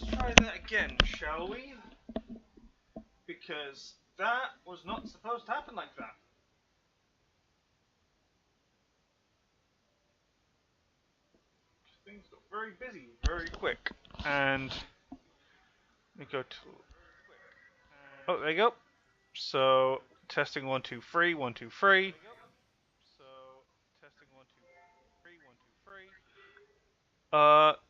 let's try that again, shall we? Because that was not supposed to happen like that. Things got very busy very quick. And let me go to... Oh, there you go. So, testing 1, 2, 3, 1, 2, 3.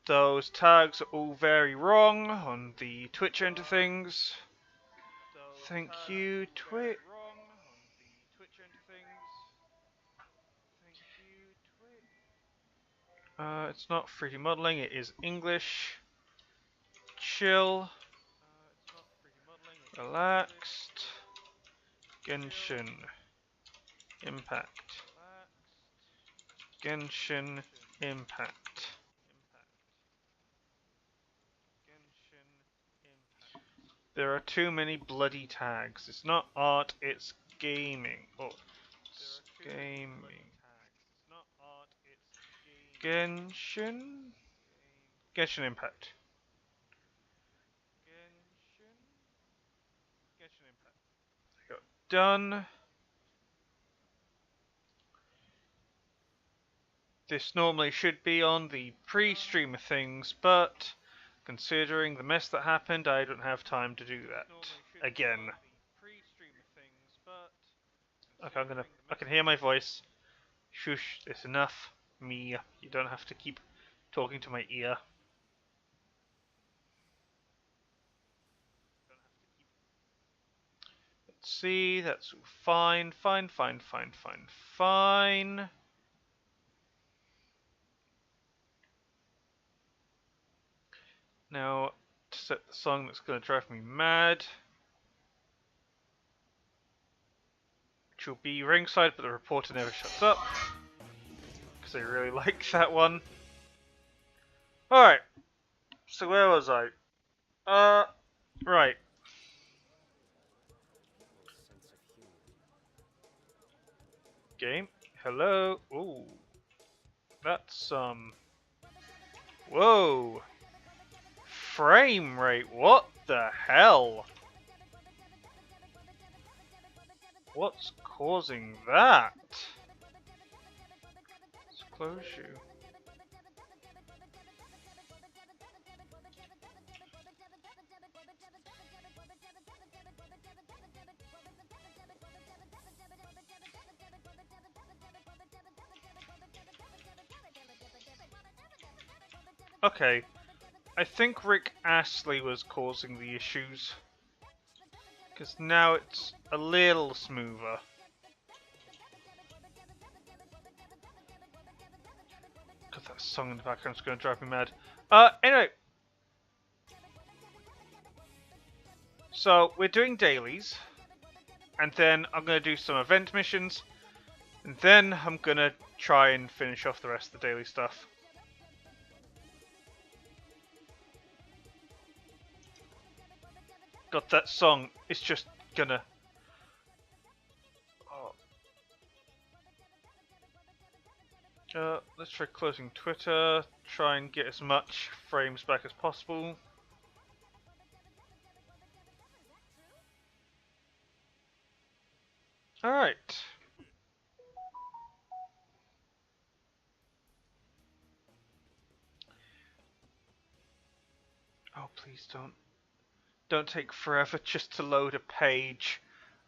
Those tags are all very wrong on the Twitch end of things. Thank you, Twitch. It's not 3D modeling, it is English. Chill. Relaxed. Genshin. Impact. Genshin Impact. There are too many bloody tags. It's not art, it's gaming. Oh, it's gaming. Genshin? Genshin Impact. Got done. This normally should be on the pre-stream of things, but considering the mess that happened, I don't have time to do that again. Okay, I can hear my voice. Shush, it's enough. Me, you don't have to keep talking to my ear. Let's see, that's fine, fine, fine, fine, fine, fine. Now, to set the song that's going to drive me mad, which will be ringside, but the reporter never shuts up, because I really like that one. Alright, so where was I? Right. Game, hello, ooh, that's, whoa, frame rate, what the hell? What's causing that? Let's close you. Okay, I think Rick Astley was causing the issues. Because now it's a little smoother. God, that song in the background is going to drive me mad. Anyway. So, we're doing dailies. And then I'm going to do some event missions. And then I'm going to try and finish off the rest of the daily stuff. God, that song is just gonna... Oh. Let's try closing Twitter, try and get as much frames back as possible. Alright. Oh, please don't take forever just to load a page.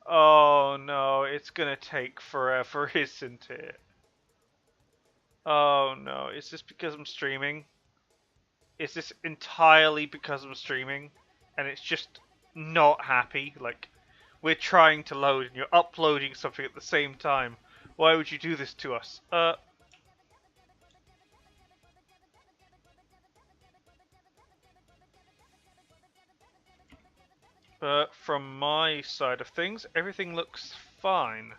Oh no, it's gonna take forever, isn't it? Oh no, is this because I'm streaming? Is this entirely because I'm streaming? And it's just not happy? Like, we're trying to load and you're uploading something at the same time. Why would you do this to us? But from my side of things, everything looks fine.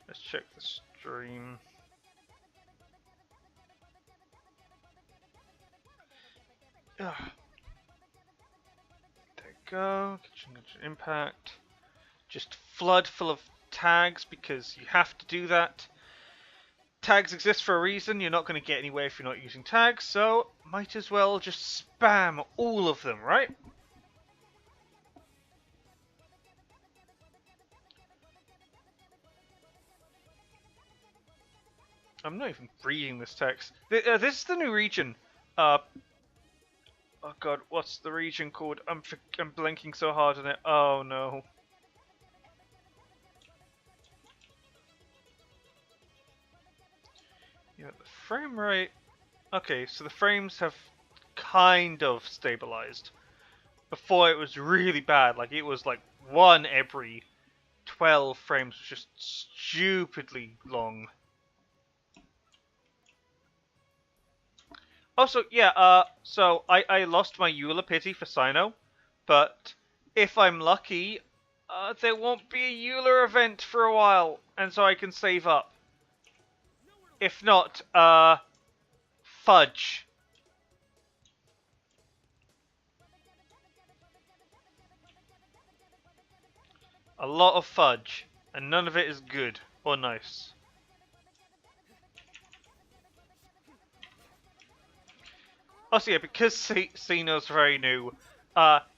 Let's check the stream. Ugh. There you go. Genshin Impact. Just flood full of tags because you have to do that. tags exist for a reason. You're not going to get anywhere if you're not using tags, so might as well just spam all of them, right? I'm not even reading this text. This is the new region. Oh god, what's the region called? I'm blinking so hard on it. Oh no. Yeah, the frame rate. Okay, so the frames have kind of stabilized. Before it was really bad. Like it was like 1 every 12 frames, was just stupidly long. Also, yeah, so I lost my Eula pity for Sino, but if I'm lucky, there won't be a Eula event for a while, and so I can save up. If not, fudge. A lot of fudge, and none of it is good or nice. Also, yeah, because Sino's very new,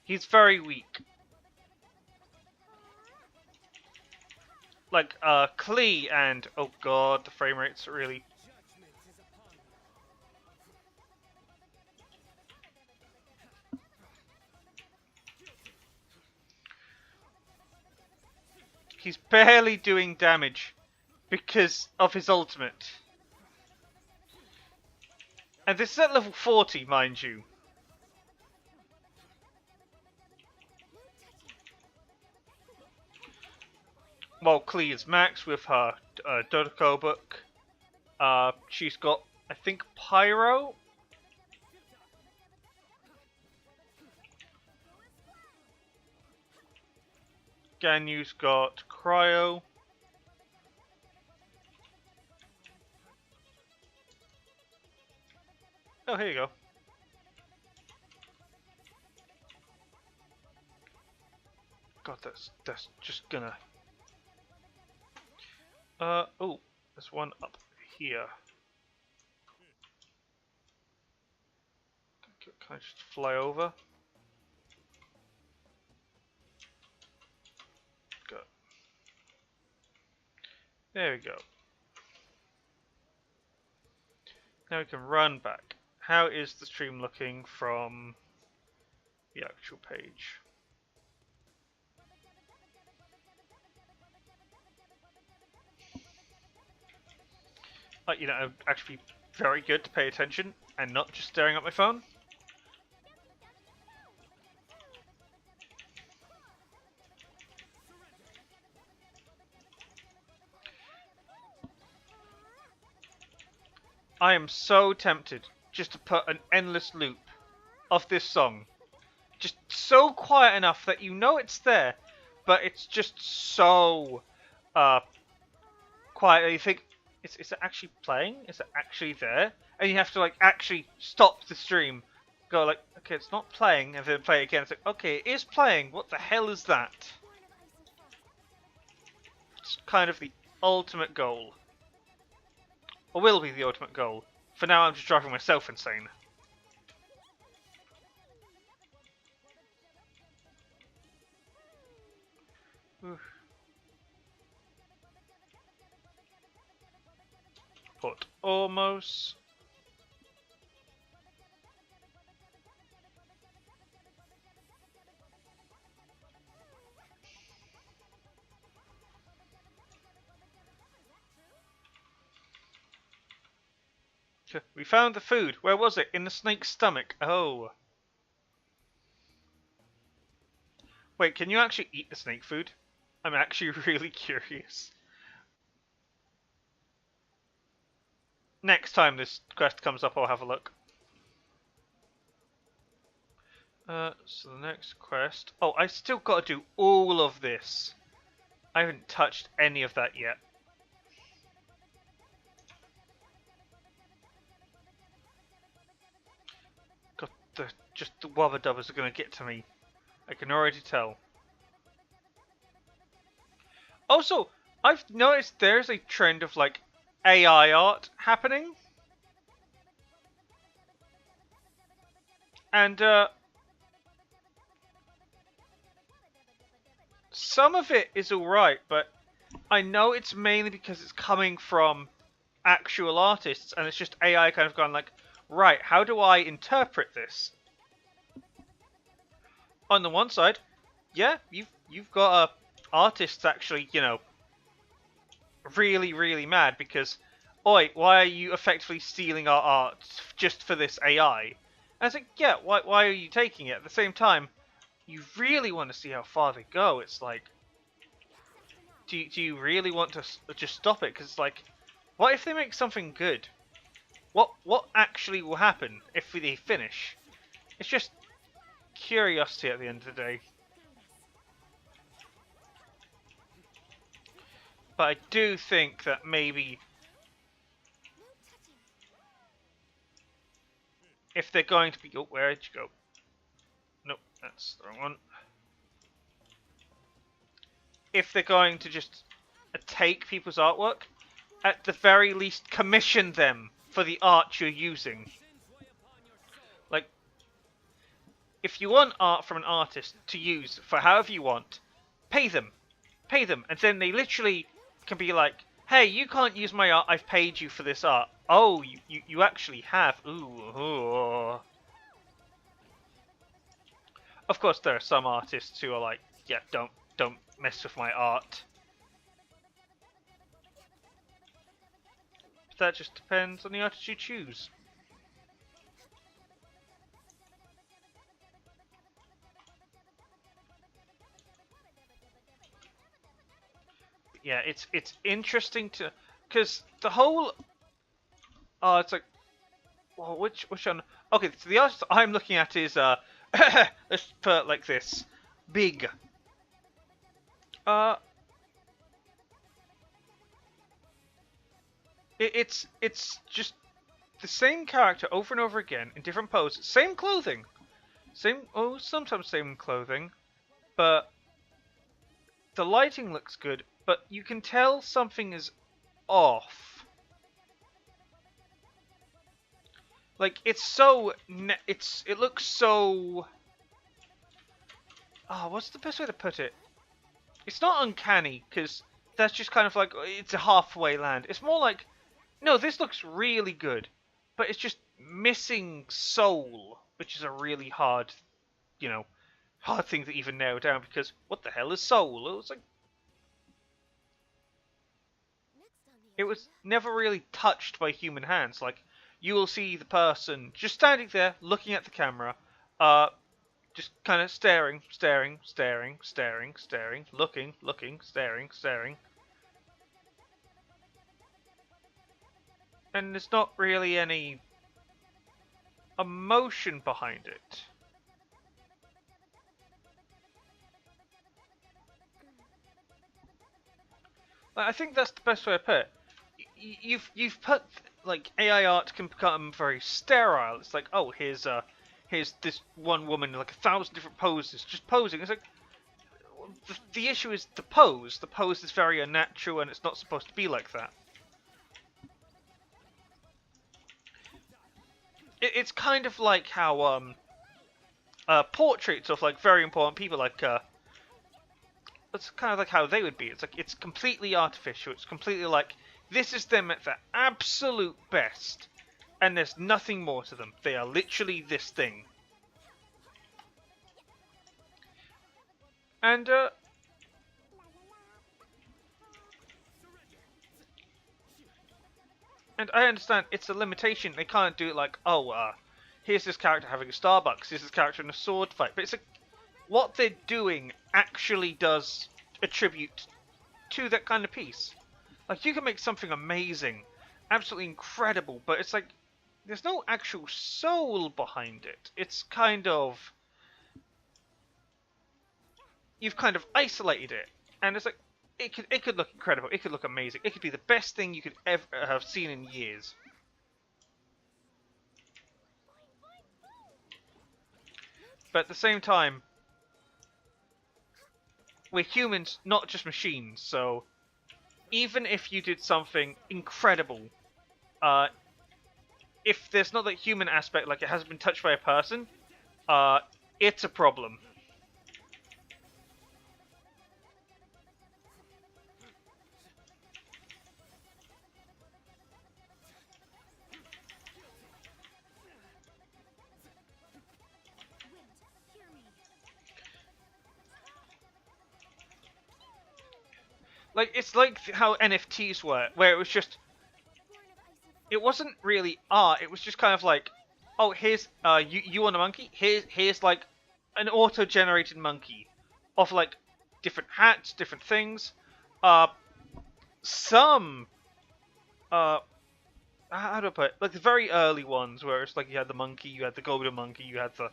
he's very weak. Like, Klee and... oh god, the frame rate's really... He's barely doing damage because of his ultimate. And this is at level 40, mind you. Well, Klee is max with her Dodoko book. She's got, I think, Pyro? Ganyu's got Cryo. Oh, here you go. God, that's just gonna... oh, there's one up here. Can I just fly over? Go. There we go. Now we can run back. How is the stream looking from the actual page? You know, it'd actually be very good to pay attention and not just staring at my phone. I am so tempted just to put an endless loop of this song. Just so quiet enough that you know it's there, but it's just so quiet that you think, is it actually playing? Is it actually there? And you have to like actually stop the stream, go like, okay, it's not playing, and then play it again. It's like, okay, it is playing. What the hell is that? It's kind of the ultimate goal. Or will be the ultimate goal. For now, I'm just driving myself insane. Oof. But almost. We found the food. Where was it? In the snake's stomach. Oh. Wait, can you actually eat the snake food? I'm actually really curious. Next time this quest comes up, I'll have a look. So the next quest... oh, I still got to do all of this. I haven't touched any of that yet. God, just the wubba dubbers are going to get to me. I can already tell. Also, I've noticed there's a trend of like AI art happening. And some of it is alright, but I know it's mainly because it's coming from actual artists, and it's just AI kind of gone like, right, how do I interpret this? On the one side, yeah, you've got artists actually, you know, really mad because, oi, why are you effectively stealing our art just for this AI? And I was like, yeah, why are you taking it? At the same time, you really want to see how far they go. It's like, do you really want to just stop it? Because it's like, what if they make something good? What actually will happen if they finish? It's just curiosity at the end of the day. But I do think that maybe if they're going to be... Oh, where did you go? Nope, that's the wrong one. If they're going to just take people's artwork, at the very least commission them for the art you're using. Like, if you want art from an artist to use for however you want, pay them. Pay them. And then they literally can be like, hey, you can't use my art, I've paid you for this art. Oh, you actually have. Ooh. Of course, there are some artists who are like, yeah, don't mess with my art. But that just depends on the artist you choose. Yeah, it's interesting to, because the whole, it's like, well, which one? Okay, so the artist I'm looking at is let's put it like this, big. It's just the same character over and over again in different poses, same clothing, sometimes same clothing, but the lighting looks good, but you can tell something is off. Like, it's so... it looks so... Oh, what's the best way to put it? It's not uncanny, because that's just kind of like, it's a halfway land. It's more like, no, this looks really good, but it's just missing soul, which is a really hard, you know, hard thing to even narrow down, because what the hell is soul? It was like... It was never really touched by human hands. Like, you will see the person just standing there, looking at the camera, just kind of staring, looking, staring. And there's not really any emotion behind it. I think that's the best way to put it. You've put, like, AI art can become very sterile. It's like, oh, here's this one woman in like 1,000 different poses, just posing. It's like, the issue is the pose. The pose is very unnatural, and it's not supposed to be like that. It's kind of like how portraits of like very important people, like it's kind of like how they would be. It's like, it's completely artificial. It's completely like, this is them at their absolute best, and there's nothing more to them. They are literally this thing. And I understand it's a limitation. They can't do it like, oh, here's this character having a Starbucks, here's this character in a sword fight. But it's like, what they're doing actually does attribute to that kind of piece. Like, you can make something amazing, absolutely incredible, but it's like, there's no actual soul behind it. It's kind of... You've kind of isolated it, and it's like, it could look incredible, it could look amazing, it could be the best thing you could ever have seen in years. But at the same time, we're humans, not just machines, so even if you did something incredible, uh, if there's not that human aspect, like it hasn't been touched by a person, it's a problem. Like, it's like how NFTs were, where it was just, it wasn't really art, it was just kind of like, oh, here's, you want a monkey? Here's like, an auto-generated monkey of, like, different hats, different things. Some, how do I put it? Like, the very early ones, where it's like, you had the monkey, you had the golden monkey, you had the,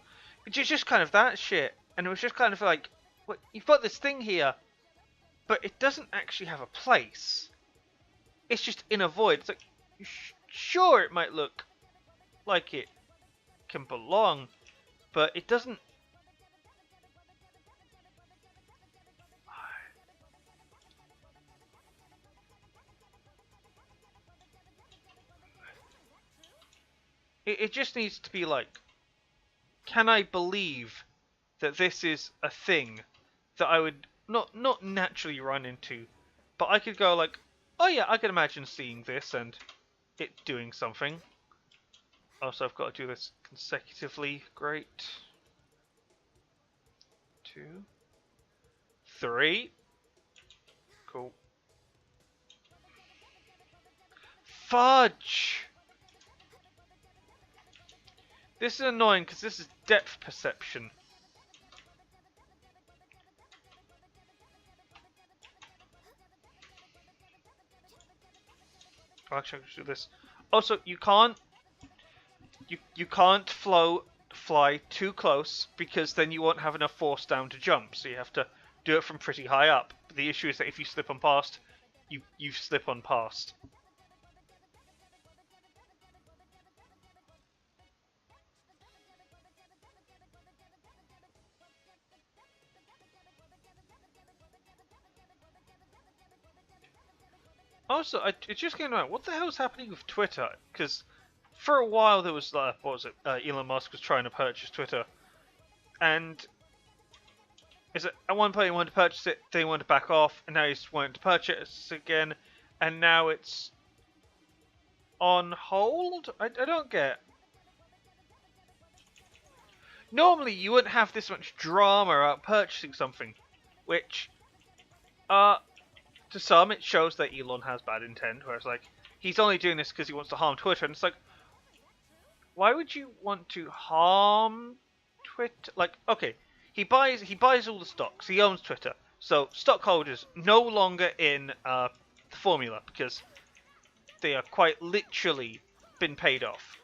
it's just kind of that shit. And it was just kind of like, what, you've got this thing here, but it doesn't actually have a place. It's just in a void. It's like, sure, it might look like it can belong, but it doesn't. It just needs to be like, can I believe that this is a thing that I would not naturally run into, but I could go like, oh yeah, I can imagine seeing this and it doing something. Also, I've got to do this consecutively. Great. 2, 3. Cool. Fudge! This is annoying because this is depth perception. Actually, I should do this. Also, you can't fly too close because then you won't have enough force down to jump. So you have to do it from pretty high up. But the issue is that if you slip on past, you slip on past. Also, it just came out. What the hell is happening with Twitter? Because for a while there was what was it? Elon Musk was trying to purchase Twitter, and is it at one point he wanted to purchase it, then he wanted to back off, and now he's wanting to purchase again, and now it's on hold. I don't get. Normally you wouldn't have this much drama about purchasing something, which to some, it shows that Elon has bad intent, where it's like, he's only doing this because he wants to harm Twitter, and it's like, why would you want to harm Twitter? Like, okay, he buys all the stocks, he owns Twitter, so stockholders no longer in the formula, because they are quite literally been paid off.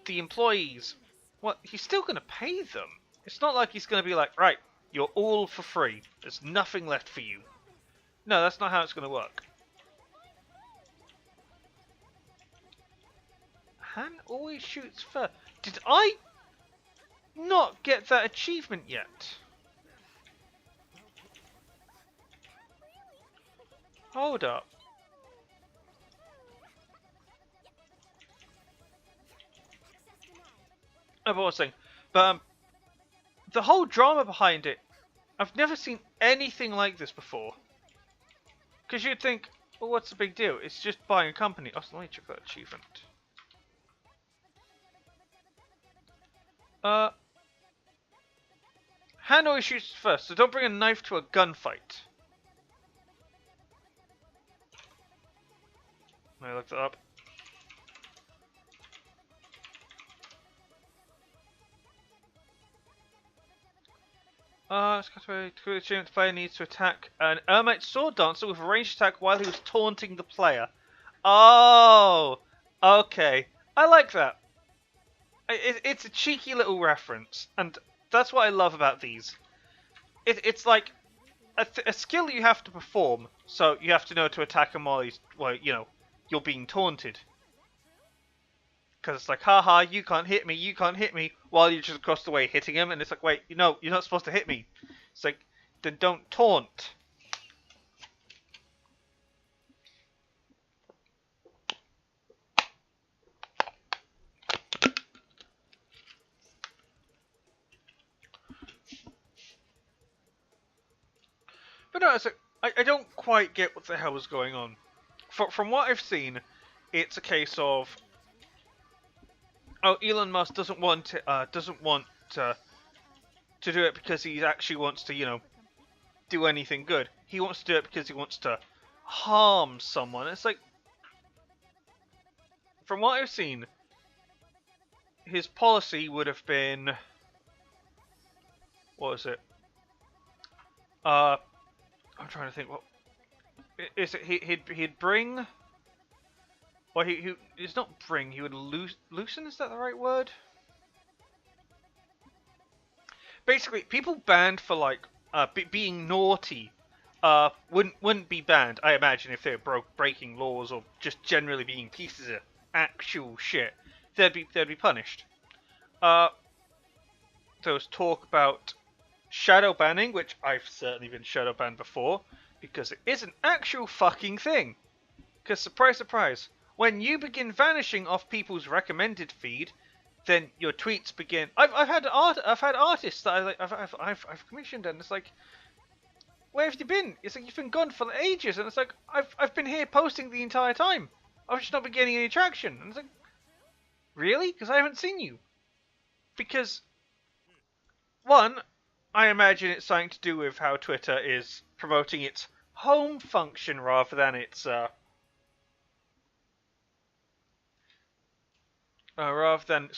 The employees, well, he's still going to pay them. It's not like he's going to be like, right, you're all for free. There's nothing left for you. No, that's not how it's going to work. Han always shoots first. Did I not get that achievement yet? Hold up. Oh, but I was saying, but the whole drama behind it, I've never seen anything like this before. Because you'd think, well, what's the big deal? It's just buying a company. Oh, let me check that achievement. Han always shoots first, so don't bring a knife to a gunfight. Let me look that up. The player needs to attack an Ermite sword dancer with a ranged attack while he was taunting the player. Oh, okay. I like that. It's a cheeky little reference, and that's what I love about these. It's like a skill you have to perform, so you have to know to attack him while you're being taunted. Because it's like, haha, you can't hit me, while you're just across the way hitting him, and it's like, wait, you're not supposed to hit me. It's like, then don't taunt. know. It's like, I don't quite get what the hell was going on. From what I've seen, it's a case of, oh, Elon Musk doesn't want to do it because he actually wants to, do anything good. He wants to do it because he wants to harm someone. It's like, from what I've seen, his policy would have been, what was it? I'm trying to think. What is it? He'd bring. Well, he's not bring. He would loosen. Is that the right word? Basically, people banned for like being naughty wouldn't be banned. I imagine if they were breaking laws or just generally being pieces of actual shit, they'd be punished. There was talk about shadow banning, which I've certainly been shadow banned before, because it is an actual fucking thing. Because surprise, surprise, when you begin vanishing off people's recommended feed, then your tweets begin. I've had artists that I've commissioned, and it's like, where have you been? It's like you've been gone for ages, and it's like I've been here posting the entire time. I've just not been getting any traction, and it's like, really? Because I haven't seen you. Because one, I imagine it's something to do with how Twitter is promoting its home function rather than its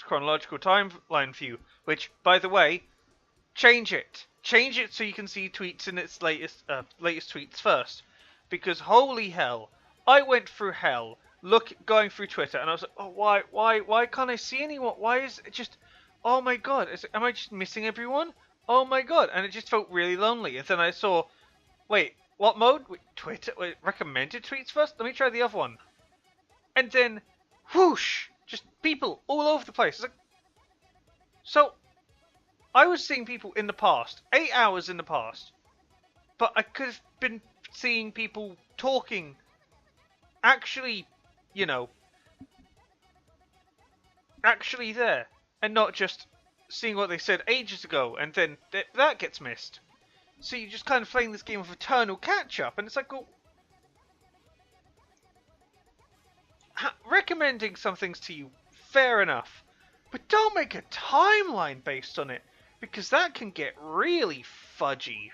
chronological timeline view. Which, by the way, change it. Change it so you can see tweets in its latest tweets first. Because holy hell, I went through hell going through Twitter, and I was like, oh, why can't I see anyone? Why is it just? Oh my god, am I just missing everyone? Oh my god, and it just felt really lonely. And then I saw, wait, what mode? Wait, Twitter? Wait, recommended tweets first? Let me try the other one. And then, whoosh, just people all over the place. It's like, so, I was seeing people in the past, 8 hours in the past, but I could have been seeing people talking, actually, actually there, and not just seeing what they said ages ago, and then that gets missed. So you're just kind of playing this game of eternal catch-up, and it's like, well, recommending some things to you, fair enough, but don't make a timeline based on it, because that can get really fudgy.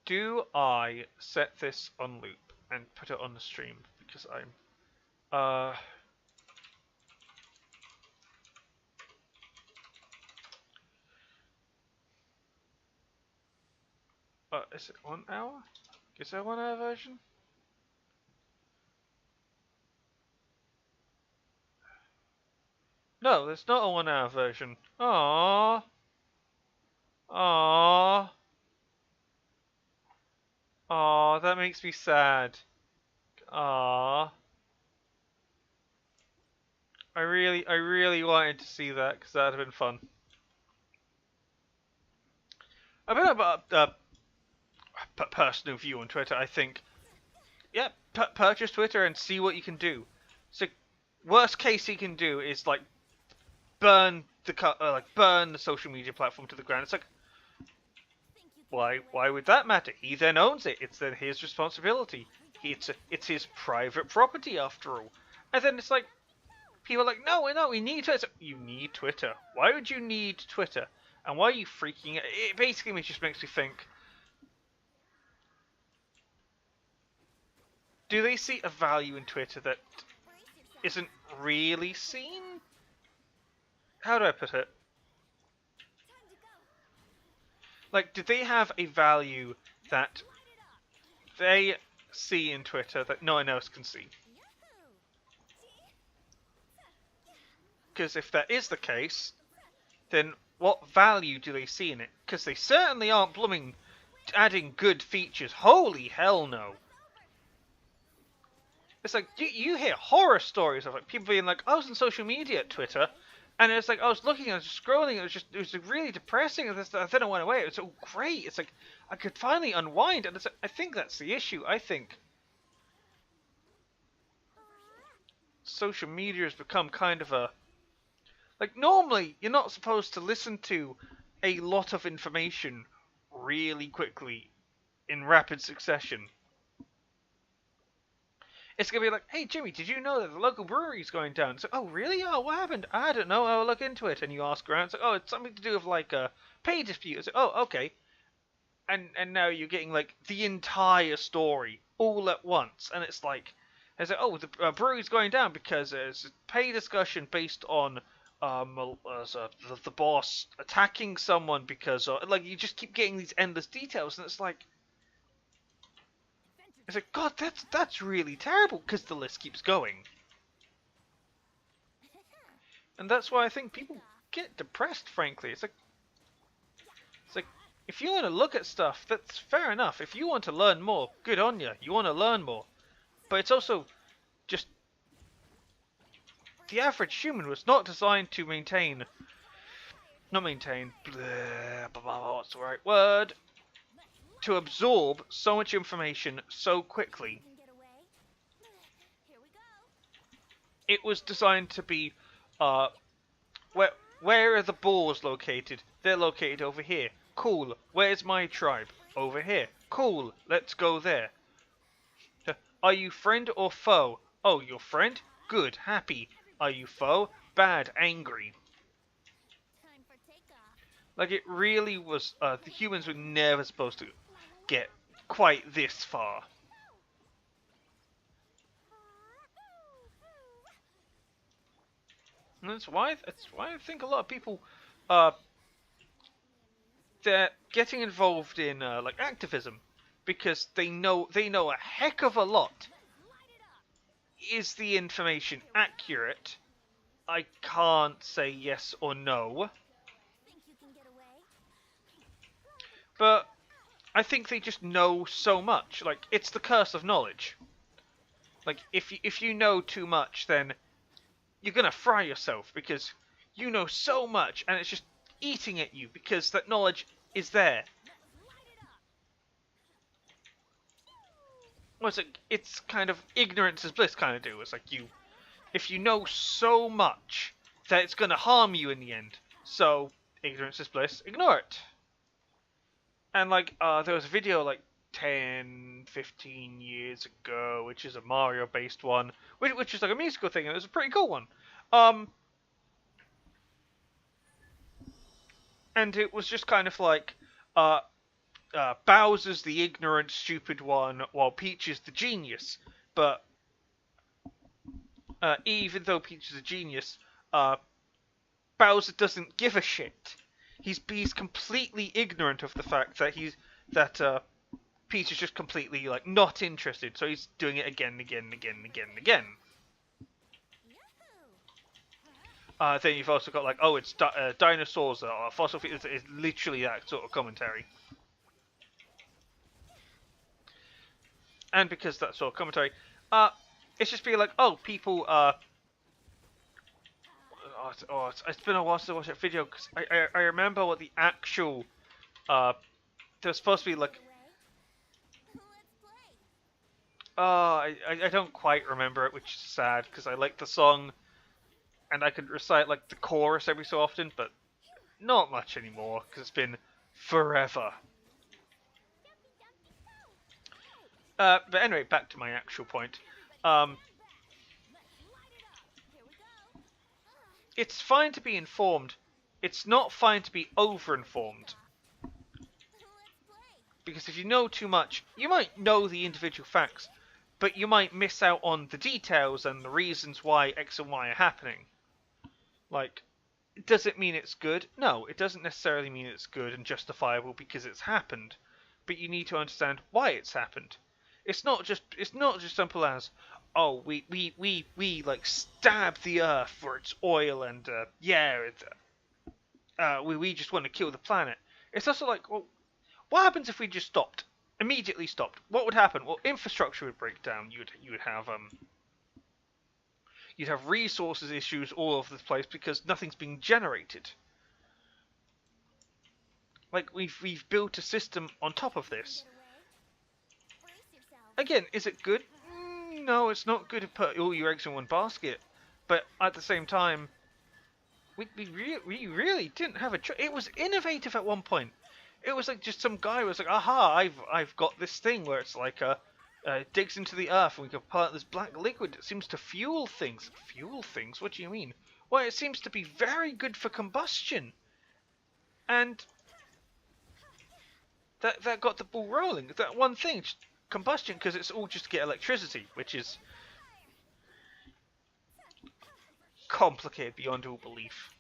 Do I set this on loop and put it on the stream? Because I'm... is it 1 hour? Is there a 1 hour version? No, there's not a 1 hour version. Aww. Aww. Aww, that makes me sad. Aww. I really wanted to see that, because that would have been fun. I don't know about personal view on Twitter. I think, yeah, purchase Twitter and see what you can do. So, worst case he can do is like burn the social media platform to the ground. It's like, why would that matter? He then owns it. It's then his responsibility. It's his private property after all. And then it's like, people are like, no, we need Twitter. You need Twitter. Why would you need Twitter? And why are you freaking out? It basically just makes me think, do they see a value in Twitter that isn't really seen? How do I put it? Like, do they have a value that they see in Twitter that no one else can see? Because if that is the case, then what value do they see in it? Because they certainly aren't blooming adding good features. Holy hell no. It's like, you hear horror stories of like people being like, I was on social media at Twitter, and it's like, I was looking, I was just scrolling, it was really depressing, and then I went away, it was so great, it's like, I could finally unwind, and it's like, I think that's the issue. I think social media has become kind of a like normally you're not supposed to listen to a lot of information really quickly in rapid succession. It's gonna be like, hey Jimmy, did you know that the local brewery's going down? It's like, oh really? Oh, what happened? I don't know. I'll look into it. And you ask around. It's like, oh, it's something to do with like a pay dispute. It's like, oh, okay. And now you're getting like the entire story all at once, and it's like oh, the brewery's going down because there's a pay discussion based on the boss attacking someone because like you just keep getting these endless details, and it's like God, that's really terrible because the list keeps going, and that's why I think people get depressed. Frankly, it's like if you want to look at stuff, that's fair enough. If you want to learn more, good on you. You want to learn more, but it's also just the average human was not designed to not maintain, what's the right word? To absorb so much information so quickly. It was designed to be, where are the boars located? They're located over here. Cool. Where's my tribe? Over here. Cool. Let's go there. Are you friend or foe? Oh, you're friend? Good. Happy. Are you foe? Bad. Angry. Like, it really was, the humans were never supposed to get quite this far. And that's why I think a lot of people, they're getting involved in, like, activism. Because they know a heck of a lot. Is the information accurate? I can't say yes or no. But I think they just know so much. Like, it's the curse of knowledge. Like, if you know too much, then you're gonna fry yourself because you know so much, and it's just eating at you because that knowledge is there. Well, it's kind of ignorance is bliss kind of do. It's like if you know so much that it's gonna harm you in the end. So ignorance is bliss. Ignore it. And like, there was a video like 10, 15 years ago, which is a Mario-based one, which is like a musical thing, and it was a pretty cool one. And it was just kind of like, Bowser's the ignorant, stupid one, while Peach is the genius. But even though Peach is a genius, Bowser doesn't give a shit. He's completely ignorant of the fact that Peach is just completely like not interested. So he's doing it again and again and again and again and again. Then you've also got like, oh, it's dinosaurs or fossil fuels. It's literally that sort of commentary. And because that sort of commentary, it's just being like, oh, people, it's been a while since I watched that video, because I remember what the actual, there's supposed to be like, I don't quite remember it, which is sad, because I like the song, and I could recite like the chorus every so often, but not much anymore, because it's been forever. But anyway, back to my actual point. It's fine to be informed. It's not fine to be over-informed. Because if you know too much, you might know the individual facts, but you might miss out on the details and the reasons why X and Y are happening. Like, does it mean it's good? No, it doesn't necessarily mean it's good and justifiable because it's happened. But you need to understand why it's happened. It's not just simple as, oh, we like stab the earth for its oil and we just want to kill the planet. It's also like, well, what happens if we just stopped? Immediately stopped. What would happen? Well, infrastructure would break down. You'd have resources issues all over the place because nothing's being generated. Like we've built a system on top of this. Again, is it good? know it's not good to put all your eggs in one basket, but at the same time, we really didn't have a choice. It was innovative at one point. It was like just some guy was like, aha, I've got this thing where it's like digs into the earth and we can pull out this black liquid that seems to fuel things. Fuel things? What do you mean? Well, it seems to be very good for combustion. And that got the ball rolling. That one thing, just combustion, because it's all just to get electricity, which is complicated beyond all belief.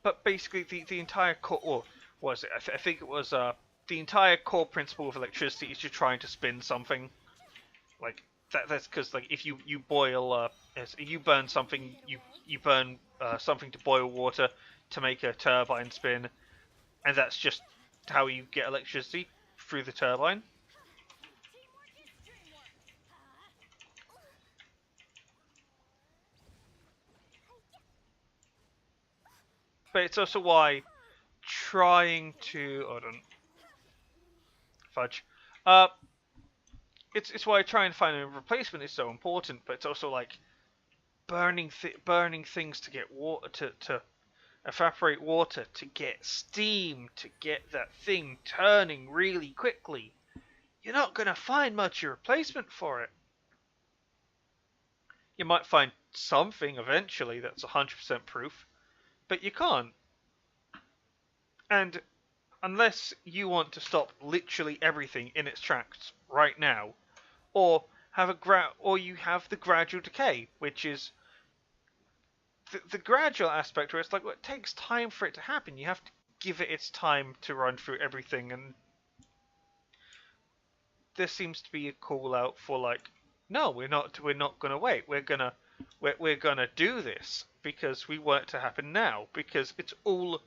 But basically, the entire core, or was it? I think it was the entire core principle of electricity is just trying to spin something. Like that's because like if you boil you burn something, you burn something to boil water to make a turbine spin, and that's just how you get electricity through the turbine. But it's also why trying to hold on fudge. It's why trying to find a replacement is so important. But it's also like burning things to get water to evaporate water, to get steam, to get that thing turning really quickly. You're not gonna find much replacement for it. You might find something eventually that's 100% proof, but you can't. And unless you want to stop literally everything in its tracks right now, or you have the gradual decay, which is the gradual aspect where it's like, well, it takes time for it to happen. You have to give it its time to run through everything, and there seems to be a call out for like, no, we're not gonna wait. We're gonna do this because we want it to happen now, because it's all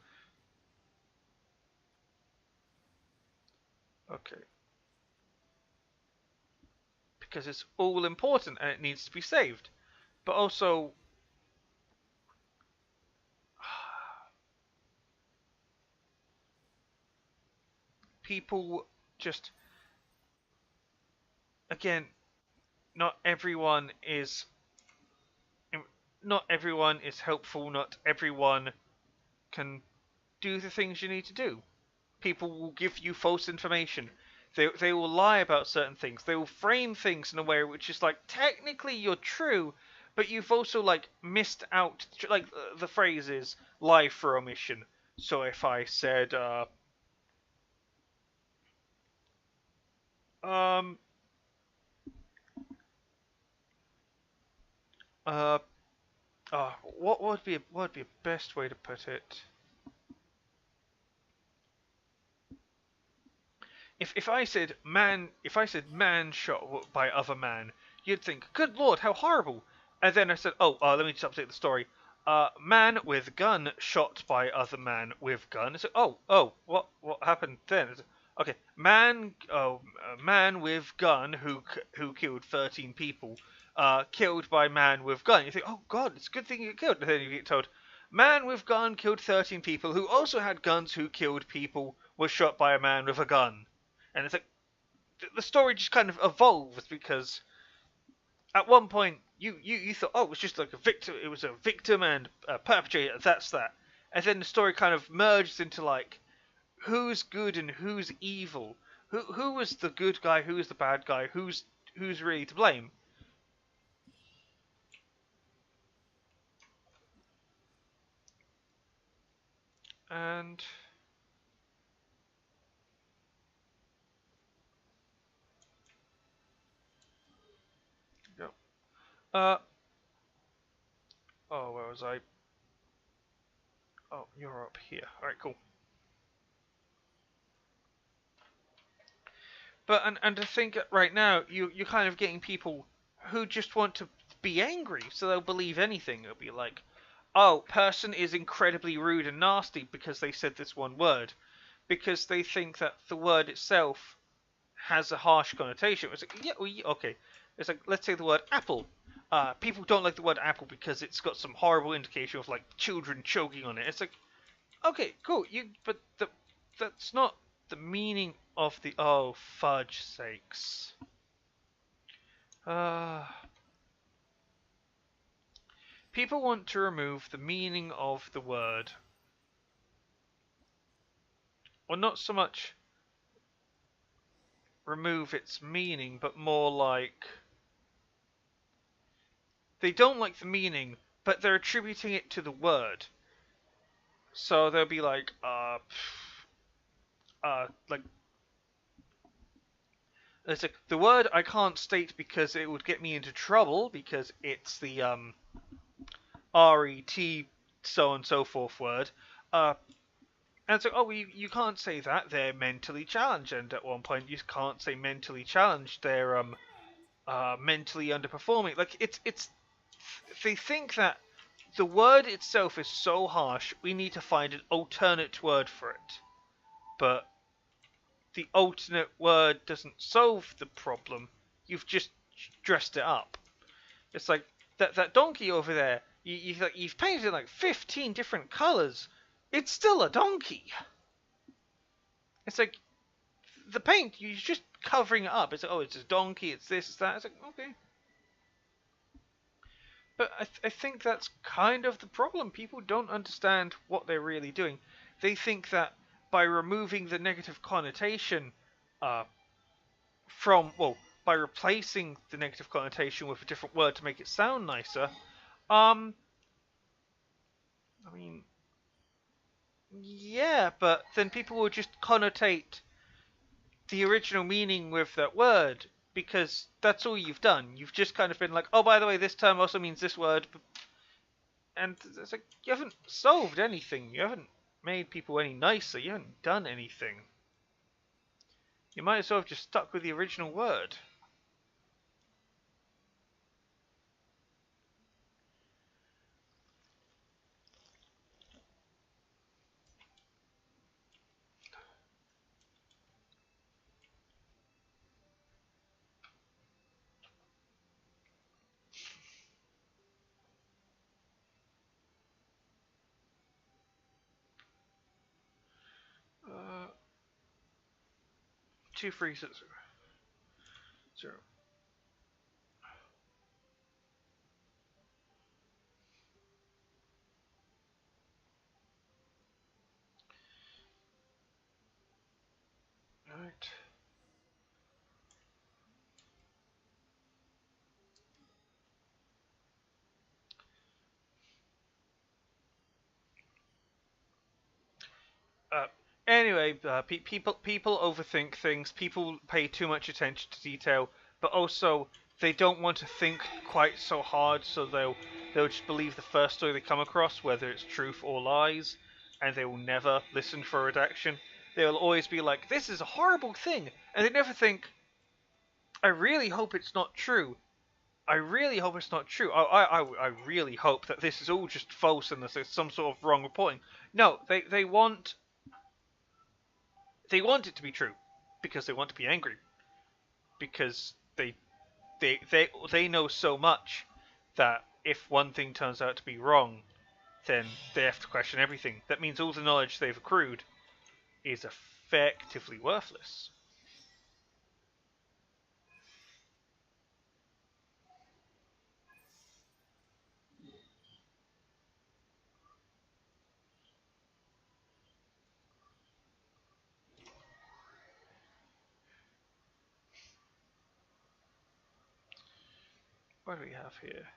okay. Because it's all important and it needs to be saved. But also people just again, not everyone is helpful, not everyone can do the things you need to do. People will give you false information. They will lie about certain things. They will frame things in a way which is like, technically you're true, but you've also like missed out, like the phrase is lie for omission. So if I said uh what would be a best way to put it? If I said man shot by other man, you'd think, good lord, how horrible. And then I said, oh, let me just update the story. Man with gun shot by other man with gun. So, what happened then? Okay, man with gun who killed 13 people, killed by man with gun. You think, oh god, it's a good thing you get killed. And then you get told, man with gun killed 13 people who also had guns who killed people, was shot by a man with a gun. And it's like, the story just kind of evolves because at one point you thought, oh, it was just like it was a victim and a perpetrator, that's that. And then the story kind of merges into like, who's good and who's evil? Who was the good guy, who was the bad guy, who's really to blame? And oh, where was I? Oh, you're up here. Alright, cool. But and to think right now, you're kind of getting people who just want to be angry, so they'll believe anything. It'll be like, oh, person is incredibly rude and nasty because they said this one word, because they think that the word itself has a harsh connotation. It's like, yeah, well, okay. It's like, let's say the word apple. People don't like the word apple because it's got some horrible indication of like children choking on it. It's like, okay, cool. that's not the meaning of the. Oh, fudge sakes. Uh, People want to remove the meaning of the word. Or not so much remove its meaning, but more like they don't like the meaning, but they're attributing it to the word. So they'll be like it's like the word I can't state because it would get me into trouble because it's the RET so and so forth word. And so, oh, you can't say that. They're mentally challenged, and at one point you can't say mentally challenged. They're mentally underperforming. Like it's they think that the word itself is so harsh. We need to find an alternate word for it, but the alternate word doesn't solve the problem. You've just dressed it up. It's like that donkey over there. You've painted like 15 different colors. It's still a donkey. It's like the paint. You're just covering it up. It's like, oh, it's a donkey. It's this. It's that. It's like, okay. But I think that's kind of the problem. People don't understand what they're really doing. They think that by removing the negative connotation uh, by replacing the negative connotation with a different word to make it sound nicer, I mean, yeah, but then people will just connotate the original meaning with that word because that's all you've done. You've just kind of been like, oh, by the way, this term also means this word, and it's like you haven't solved anything. You haven't made people any nicer. You haven't done anything. You might as well have just stuck with the original word. Uh, 236 0. Right. Uh, anyway, people overthink things. People pay too much attention to detail, but also they don't want to think quite so hard, so they'll just believe the first story they come across, whether it's truth or lies, and they will never listen for redaction. They'll always be like, "This is a horrible thing," and they never think, "I really hope it's not true." I really hope it's not true. I really hope that this is all just false and there's some sort of wrong reporting. No, they want it to be true because they want to be angry because they know so much that if one thing turns out to be wrong, then they have to question everything. That means all the knowledge they've accrued is effectively worthless. What do we have here?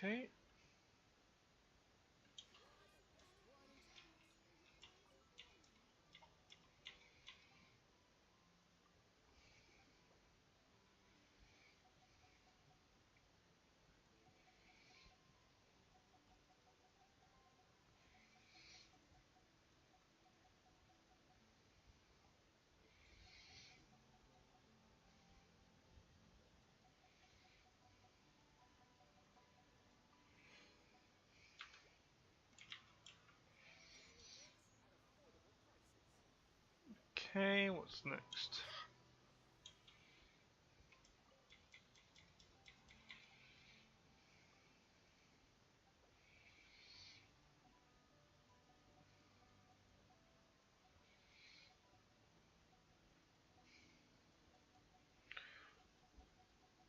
Okay. What's next?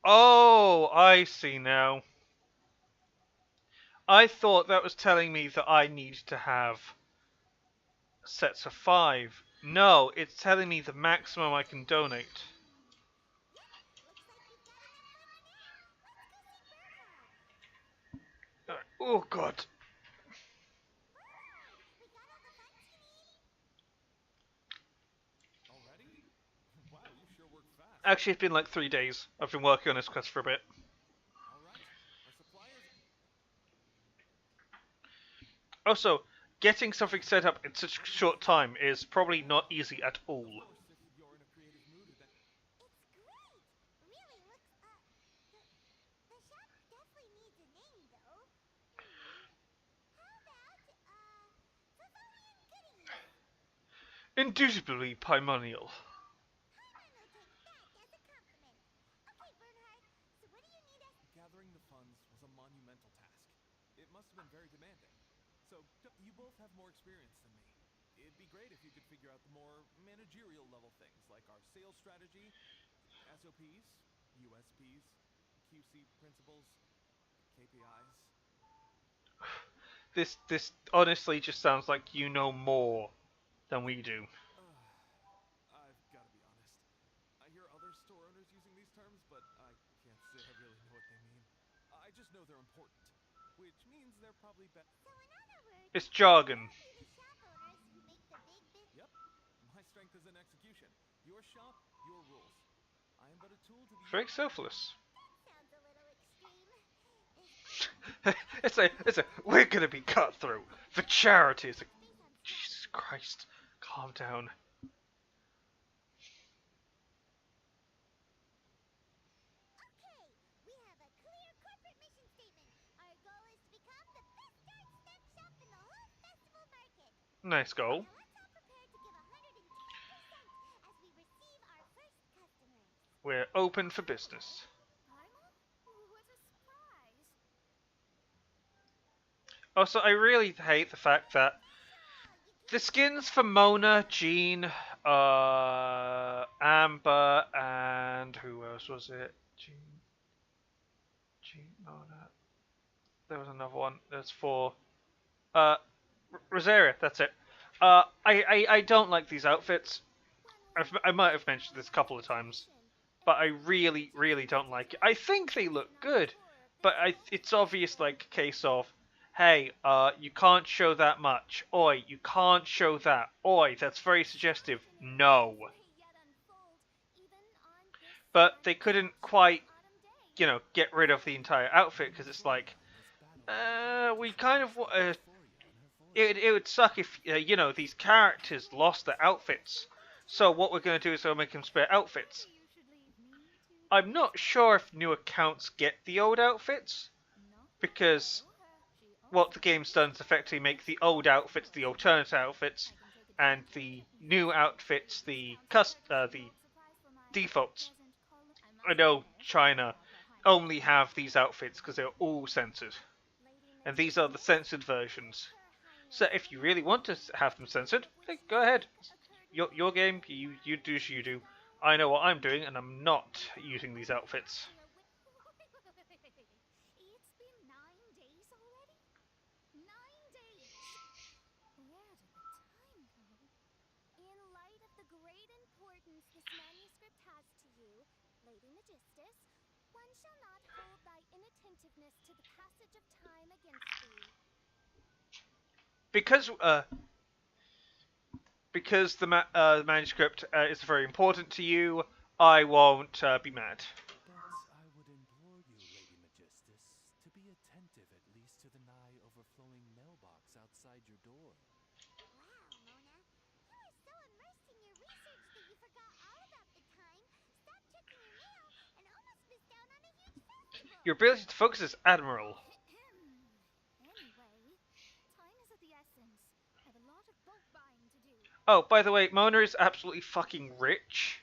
Oh, I see now. I thought that was telling me that I need to have sets of 5. No, it's telling me the maximum I can donate. Oh god. Actually, it's been like 3 days. I've been working on this quest for a bit. Also, getting something set up in such a short time is probably not easy at all. Indubitably primordial. Gathering the funds was a monumental task. It must have been very demanding. So, you both have more experience than me. It'd be great if you could figure out the more managerial level things, like our sales strategy, SOPs, USPs, QC principles, KPIs. This honestly just sounds like you know more than we do. I've got to be honest. I hear other store owners using these terms, but I can't say I really know what they mean. I just know they're important, which means they're probably better. It's jargon. Yep. My strength is in execution. Your shop, your rules. I am but a tool to the... Very selfless. it's a we're gonna be cut through for charity. It's like, Jesus Christ, calm down. Nice goal. We're open for business. Also, I really hate the fact that the skins for Mona, Jean, Amber, and who else was it? Jean, Mona. There was another one. There's 4. Rosaria. That's it. I don't like these outfits. I might have mentioned this a couple of times, but I really, really don't like it. I think they look good, but it's obvious like a case of, hey, you can't show that much. Oi, you can't show that. Oi, that's very suggestive. No. But they couldn't quite, get rid of the entire outfit because it's like, we kind of, it would suck if, these characters lost their outfits. So what we're going to do is we'll make them spare outfits. I'm not sure if new accounts get the old outfits, because what the game's done is effectively make the old outfits the alternate outfits, and the new outfits the defaults. I know China only have these outfits because they're all censored, and these are the censored versions. So if you really want to have them censored, hey, go ahead. Your game, you do as you do. I know what I'm doing, and I'm not using these outfits. Because the manuscript is very important to you, I won't be mad. But I would implore you, Lady Magistus, to be attentive at least to the nigh overflowing mailbox outside your door. Wow, Mona. You were so immersed in your research that you forgot all about the time, stopped checking your mail, and almost missed out on a huge festival. Your ability to focus is admirable. Anyway, time is of the essence, have a lot of bulk buying to do. Oh, by the way, Mona is absolutely fucking rich.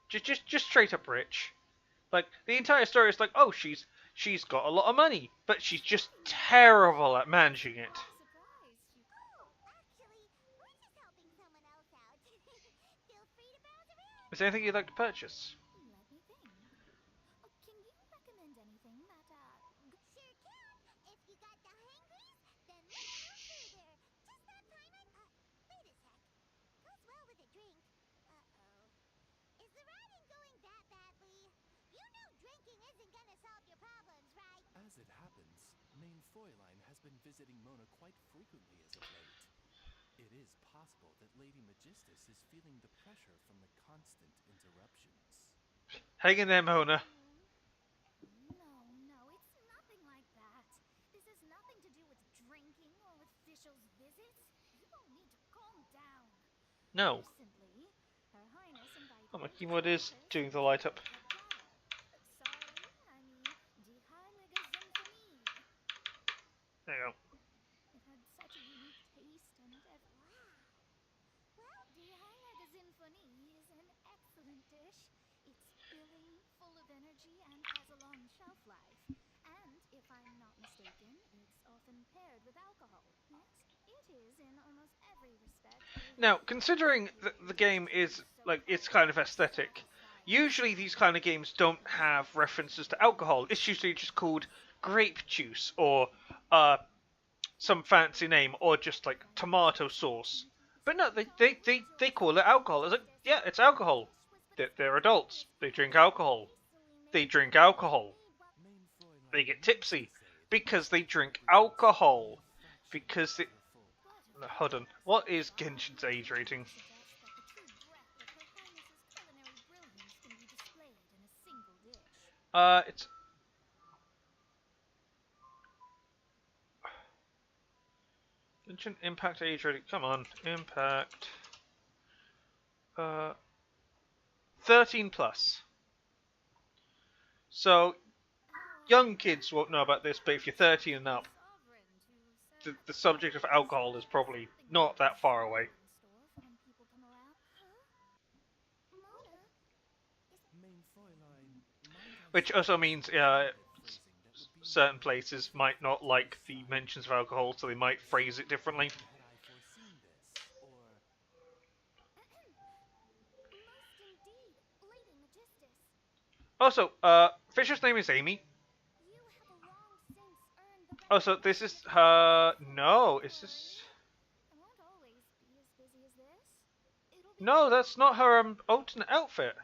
Just straight up rich. Like the entire story is like, oh, she's got a lot of money, but she's just terrible at managing it. Surprised you. Oh, actually, we're just helping someone else out. Feel free to browse around. Is there anything you'd like to purchase? Let me think. Oh, can you recommend anything that, Sure can. If you got the hangries, then let's go further. Just that time wait a sec. Goes well with a drink. Uh-oh. Is the riding going that badly? You know drinking isn't gonna solve your problems, right? As it happens, Main Fräulein has been visiting Mona quite frequently as of late. It is possible that Lady Magistus is feeling the pressure from the constant interruptions. Hang in there, Mona. No, it's nothing like that. This has nothing to do with drinking or with officials' visits. You all need to calm down. No. Simply, Her Highness invited Oh, my me to keyboard is office doing the light up. Sorry, I mean, die Heilige Symphonie. There you go. It had such a unique taste and wow. Well, die Heilige Symphonie is an excellent dish. It's filling, full of energy, and has a long shelf life. And, if I'm not mistaken, it's often paired with alcohol. Yes, it is in almost every respect. Now, considering that the game is like it's kind of aesthetic, usually these kind of games don't have references to alcohol. It's usually just called grape juice or some fancy name or just like tomato sauce. But no, they call it alcohol. It's like, yeah, it's alcohol. They're adults. They drink alcohol. They drink alcohol. Main Fräulein They get tipsy said because they drink alcohol. Because they... Hold on. What is Genshin's age rating? It's... Genshin Impact age rating. Come on. Impact... 13 plus. So, young kids won't know about this, but if you're 13 and up, the subject of alcohol is probably not that far away. Main Fräulein might Which have also means phrasing that would certain be places might not like the mentions of alcohol, so they might phrase it differently. had I foreseen this, or Most indeed, Lady Magistus. Also, Fisher's name is Amy. You have long since earned the Also, this is her... No, is this... I won't always be as busy as this. It'll be No, that's not her alternate outfit.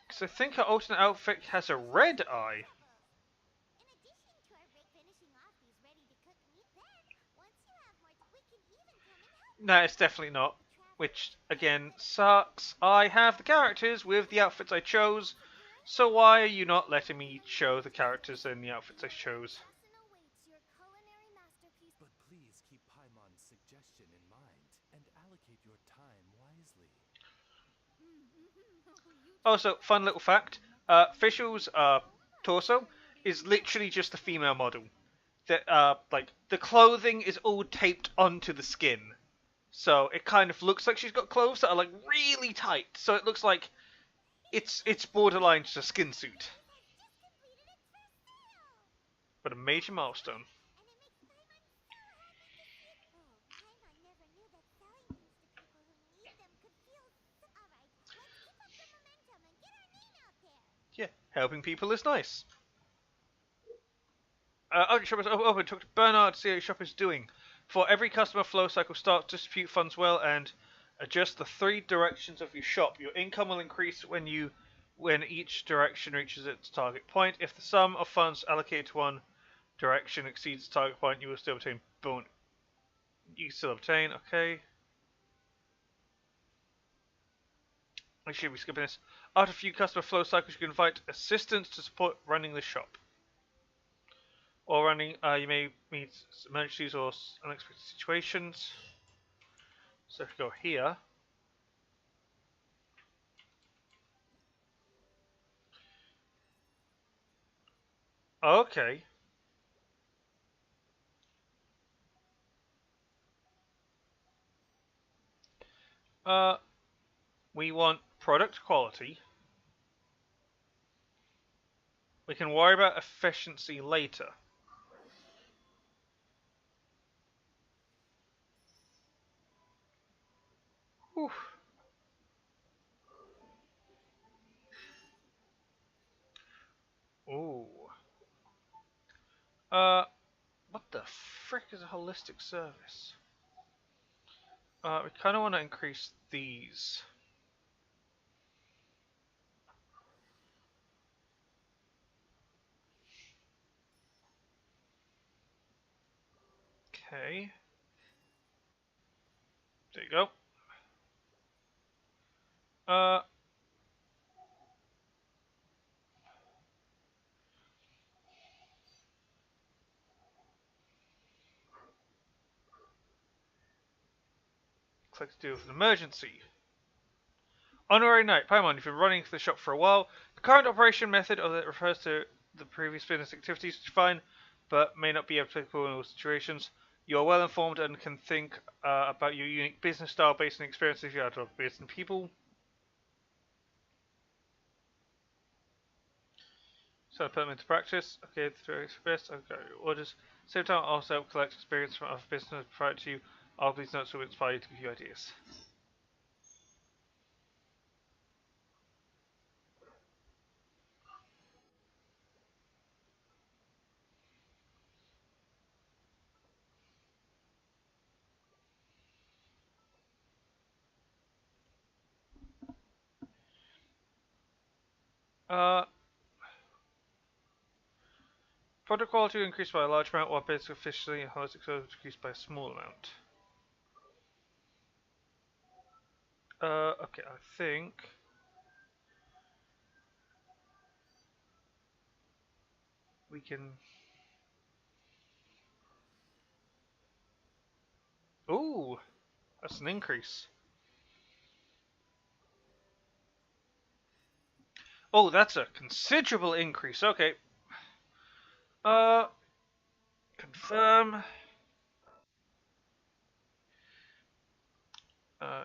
Because I think her alternate outfit has a red eye. In addition to our break finishing off these ready-to-cook meat, then once you have more, we can even come and help. No, it's definitely not. Which, again, sucks. I have the characters with the outfits I chose, so why are you not letting me show the characters in the outfits I chose? Lesson awaits your culinary masterpiece. but please keep Paimon's suggestion in mind and allocate your time wisely. Also, fun little fact, Fishel's torso is literally just a female model. Like, the clothing is all taped onto the skin. So it kind of looks like she's got clothes that are like really tight. So it looks like it's borderline just a skin suit. But a major milestone. And it makes Paimon so happy to see it. Oh, Paimon never knew that selling things to people who need them could feel so... Alright, let's keep up the momentum and get our name out there. Yeah, helping people is nice. Shop is open. Talk to Bernard to see how your shop is doing. For every customer flow cycle starts, distribute funds well and adjust the 3 directions of your shop. Your income will increase when each direction reaches its target point. If the sum of funds allocated to one direction exceeds the target point, you will still obtain bonus. You can still obtain, okay. I should be skipping this. After a few customer flow cycles, you can invite assistants to support running the shop. Or running, you may meet emergencies or unexpected situations. So if you go here, okay. Uh, we want product quality. We can worry about efficiency later. Whew. Ooh. What the frick is a holistic service? We kind of want to increase these. Okay. There you go. Uh, click to do with an emergency. Honorary note, Paimon, you've been running the shop for a while. The current operation method of it refers to the previous business activities, which is fine, but may not be applicable in all situations. You are well informed and can think about your unique business style based on experiences you had with business people. So I put them into practice. Okay, the very best. Okay, orders. Same time, also collect experience from other business prior to you. All these notes will inspire you to give you ideas. Uh, Product quality will increase by a large amount, while basic efficiency and holistic service decreased by a small amount. Okay, I think we can. Ooh, that's an increase. Oh, that's a considerable increase. Okay. Uh, Confirm.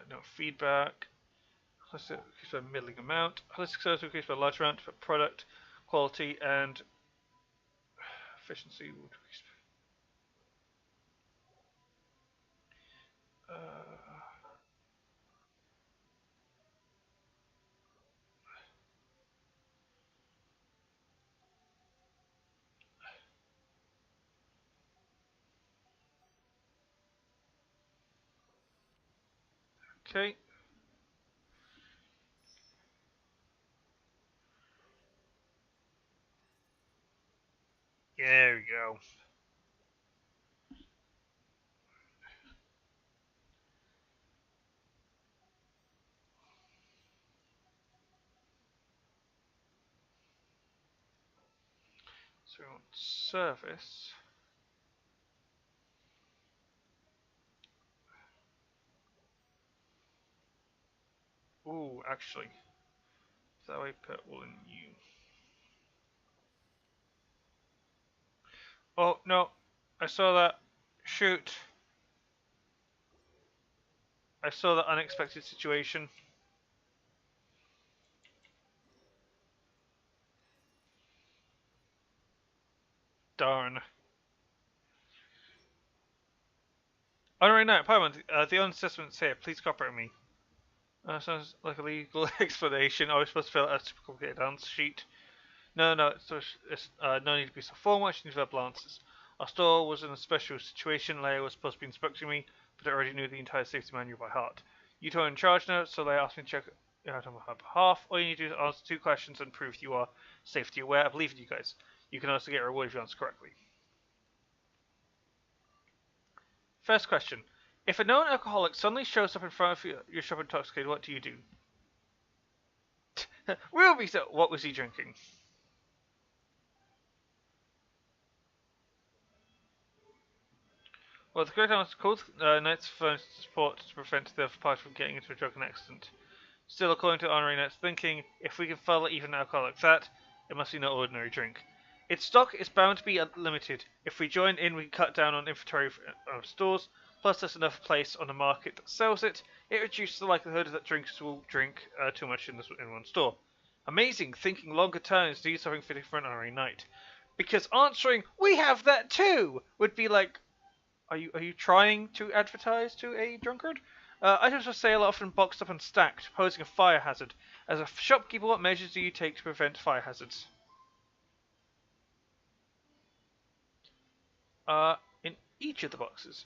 No feedback. Holistic increase by a middling amount. Holistic service will increase by a large amount, but product quality and efficiency will decrease. Okay. There we go. So we want service. Ooh, actually, that way put all in you. Oh no, I saw that. Shoot. I saw that unexpected situation. Darn. Alright, no, Paimon, the assessment's here. Please cooperate with me. Sounds like a legal explanation. I was supposed to fill out a typical complicated answer sheet. No, it's no need to be so formal. I just need verbal answers. Our store was in a special situation. Leia was supposed to be inspecting me, but I already knew the entire safety manual by heart. You two are in charge now, so they asked me to check it out on my behalf. All you need to do is answer 2 questions and prove you are safety aware. I believe in you guys. You can also get a reward if you answer correctly. First question. If a known alcoholic suddenly shows up in front of your shop intoxicated, what do you do? Ruby, so what was he drinking? Well, the correct answer calls Knights furnished support to prevent the other party from getting into a drunken accident. Still, according to Honorary Knight's thinking, if we can follow even alcohol like that, it must be no ordinary drink. Its stock is bound to be unlimited. If we join in, we can cut down on inventory of stores. Plus, there's enough place on the market that sells it. It reduces the likelihood that drinkers will drink too much in one store. Amazing, thinking longer terms, do something fitting for an honorary night. Because answering, we have that too, would be like, are you trying to advertise to a drunkard? Items for sale are often boxed up and stacked, posing a fire hazard. As a shopkeeper, what measures do you take to prevent fire hazards? In each of the boxes.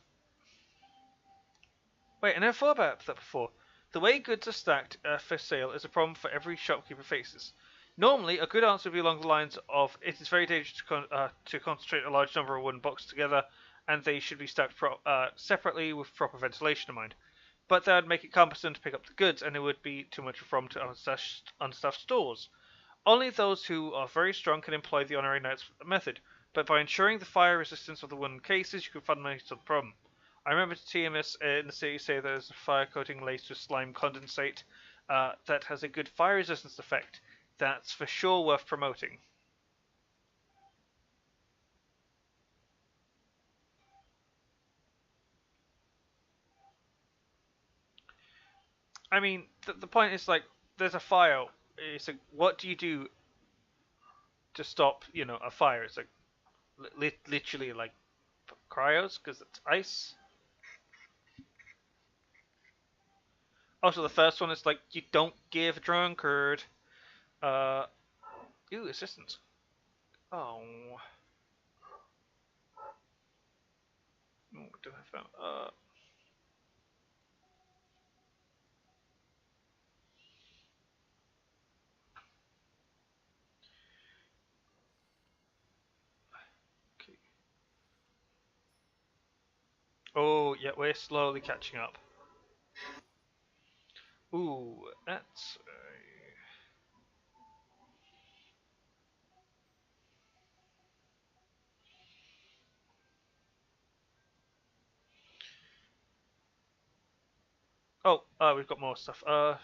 Wait, I never thought about that before. The way goods are stacked for sale is a problem for every shopkeeper faces. Normally, a good answer would be along the lines of, it is very dangerous to concentrate a large number of wooden boxes together, and they should be stacked separately with proper ventilation in mind. But that would make it cumbersome to pick up the goods, and it would be too much of a problem to unstuffed stores. Only those who are very strong can employ the honorary knight's method, but by ensuring the fire resistance of the wooden cases, you can fundamentally solve the problem. I remember TMS in the city say there's a fire coating laced with slime condensate that has a good fire resistance effect. That's for sure worth promoting. I mean, the point is like, there's a fire. It's like, what do you do to stop, a fire? It's like, literally like cryos because it's ice. Also, the first one is like, you don't give a drunkard. Ooh, assistance. Oh. We don't have that. Okay. Oh, yeah, we're slowly catching up. Ooh, that's... Oh, we've got more stuff. How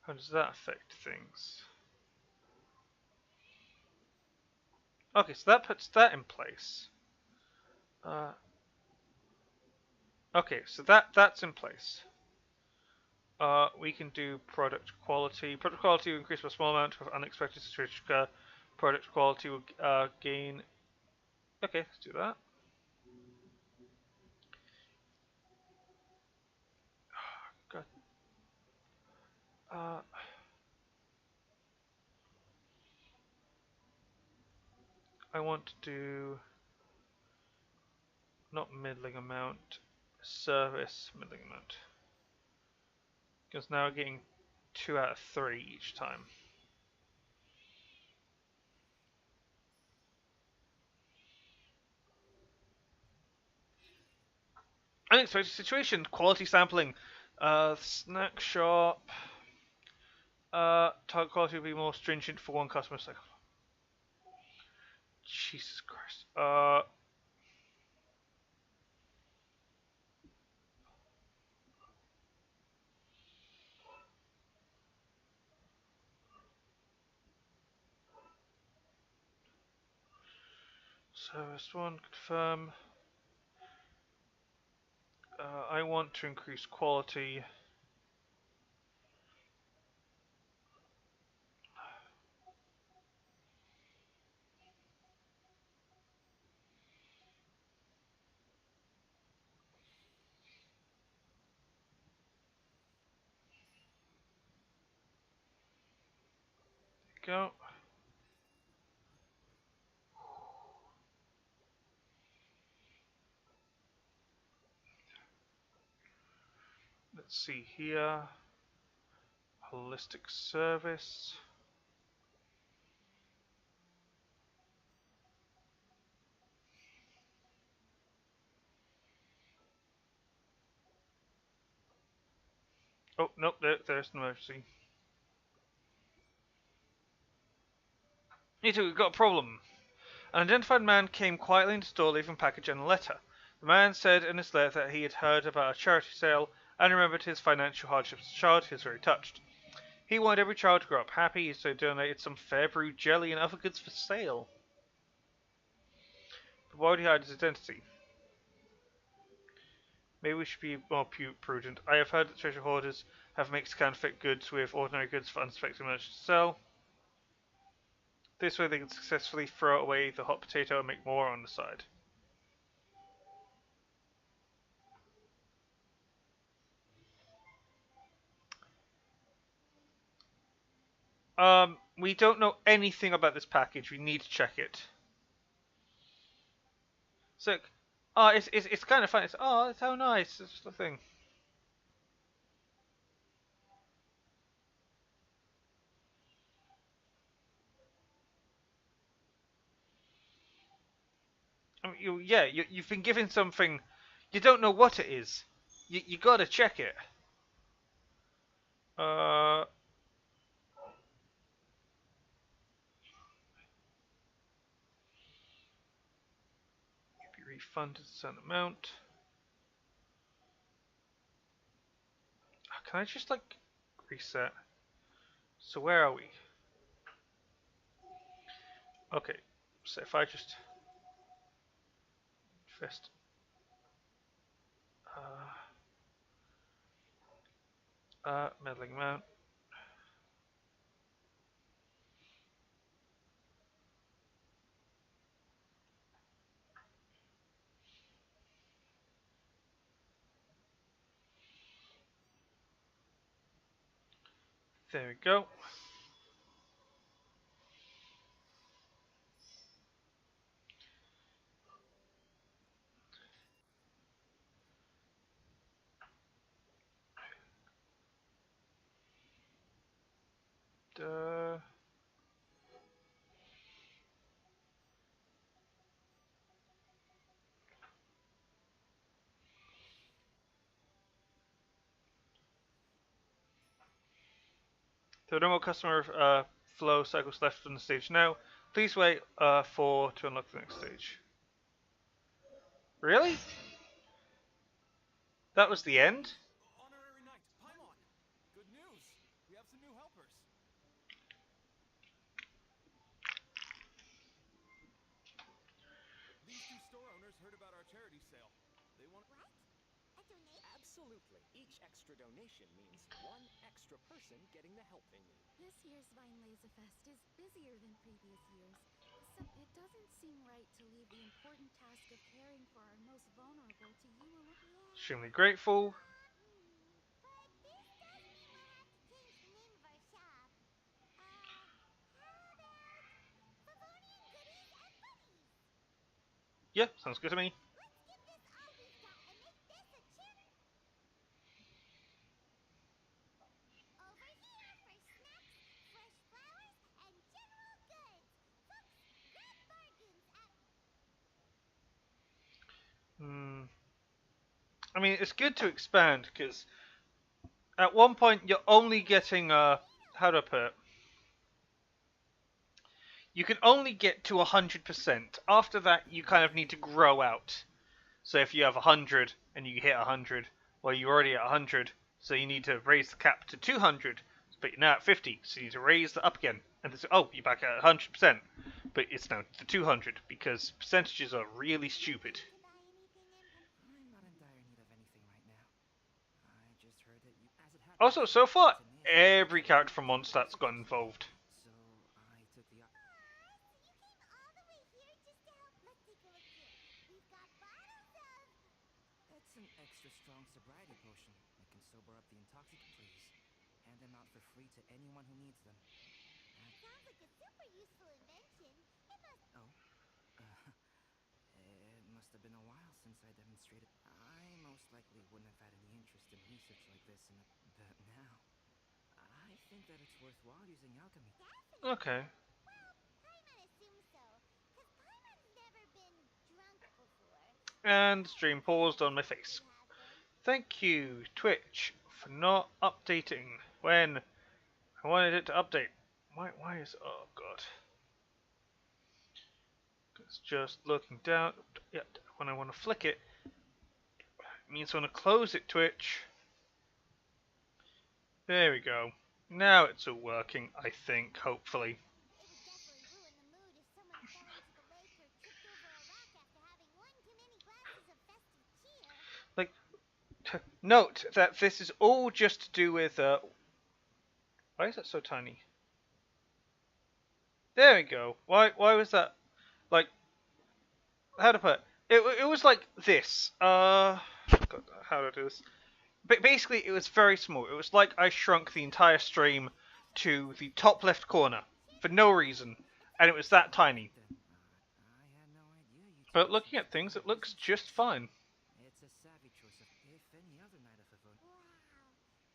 does that affect things? Okay, so that puts that in place. Okay, so that's in place. We can do product quality. Product quality will increase by a small amount of unexpected situations. Product quality will gain. Okay, let's do that. God. I want to do not middling amount, service middling amount. Because now we're getting 2 out of 3 each time. Unexpected situation, quality sampling. Snack shop. Target quality will be more stringent for one customer cycle. Jesus Christ. Service 1, confirm. I want to increase quality. There you go. Let's see here. Holistic service. Oh, nope, there's an emergency. You two, we've got a problem. An identified man came quietly into the store leaving a package and a letter. The man said in his letter that he had heard about a charity sale and remembered his financial hardships as a child. He was very touched. He wanted every child to grow up happy, so he donated some fair brewed jelly and other goods for sale. But why would he hide his identity? Maybe we should be more prudent. I have heard that treasure hoarders have mixed counterfeit goods with ordinary goods for unsuspecting merchants to sell. This way they can successfully throw away the hot potato and make more on the side. We don't know anything about this package. We need to check it. So, it's kind of fun. It's how nice. It's the thing. I mean, you've been given something. You don't know what it is. You gotta check it. Be refunded a certain amount. Can I just like reset? So where are we? Okay, so if I just first meddling amount. There we go. Duh. There are no more customer flow cycles left on the stage now. Please wait to unlock the next stage. Really? That was the end? Honorary Knight, Paimon! Good news! We have some new helpers. These two store owners heard about our charity sale. They want... What? A donation? Absolutely. Each extra donation means one extra person getting the help they need. This year's Vine Laser Fest is busier than previous years, so it doesn't seem right to leave the important task of caring for our most vulnerable to you alone. Extremely grateful. But this does mean we'll have to change the name of our shop. How about Favonian Goodies and Bunnies? Yeah, sounds good to me. Let's give this all we've got and make this a chip. Over here for snacks, fresh flowers, and general goods. Folks, grab bargains at... I mean, it's good to expand because at one point you're only getting how do I put it? You can only get to 100%. After that, you kind of need to grow out. So if you have 100 and you hit 100, well, you're already at 100, so you need to raise the cap to 200. But you're now at 50, so you need to raise that up again. And this, oh, you're back at 100%, but it's now to 200 because percentages are really stupid. I'm not in dire need of anything right now. I just heard that you... As it happens, Also, so far, it's an issue. every character from Mondstadt's got involved. So I took the... So you came all the way here just to help? Let's take a look here. We've got bottles of... It's an extra strong sobriety potion. It can sober up the intoxicant, please. Hand them out for free to anyone who needs them. Sounds like a super useful invention. It must... Oh? It must have been a while since I demonstrated. I most likely wouldn't have had any interest in research like this in a... But now, I think that it's worthwhile using alchemy. Definitely. Okay. Well, Paimon assumes so. Because Paimon's never been drunk before. And stream paused on my face. Thank you, Twitch, for not updating when I wanted it to update. Why is... Oh, God. It's just looking down. Yeah, when I want to flick it, it means I want to close it, Twitch. There we go. Now it's all working, I think, hopefully. It would definitely ruin the mood if someone fell into the lake or tripped over a rock after having one too many glasses of festive cheer. Like, note that this is all just to do with, why is that so tiny? There we go. Why was that, like, how to put it? It was like this. God, how do I do this? But basically, it was very small. It was like I shrunk the entire stream to the top left corner for no reason, and it was that tiny. Then, I had no idea you two But were looking such at things, it rivals. looks just fine. It's a savvy choice of if any other knight of Avon. Wow.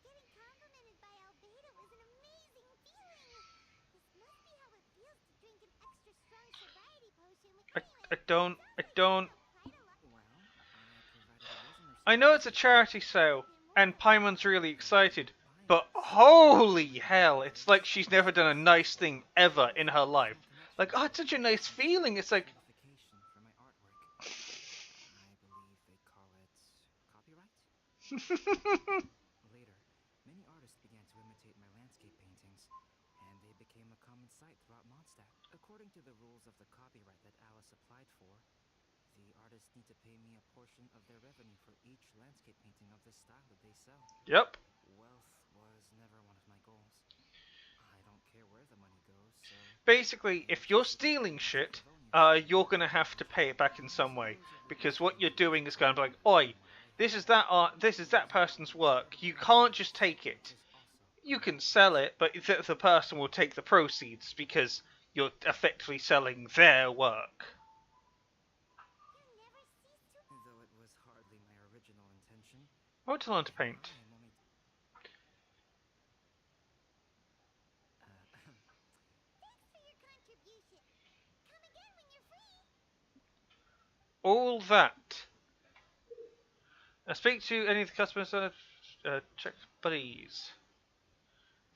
Getting complimented by Albedo is an amazing feeling. This must be how it feels to drink an extra strong sobriety potion with I don't, I don't. quite a lot. Well, I provided a resin or I something. know it's a charity sale, and Paimon's really excited, but holy hell, it's like she's never done a nice thing ever in her life. Like, oh, it's such a nice feeling. It's like, Notification for my artwork. I believe they call it copyright. Later, many artists began to imitate my landscape paintings, and they became a common sight throughout Mondstadt. According to the rules of the copyright that Alice applied for, the artists need to pay me a portion of their revenue for each landscape painting of this style that they sell. yep. Wealth was never one of my goals. I don't care where the money goes, so Basically, if you're stealing shit, you're gonna have to pay it back in some way, because what you're doing is going to be like, oi, this is that art, this is that person's work. You can't just take it. You can sell it, but the person will take the proceeds because you're effectively selling their work. though it was hardly my original intention, I want to learn to paint. I am only Thanks for your contribution. Come again when you're free. All that. Speak to any of the customers. Check buddies.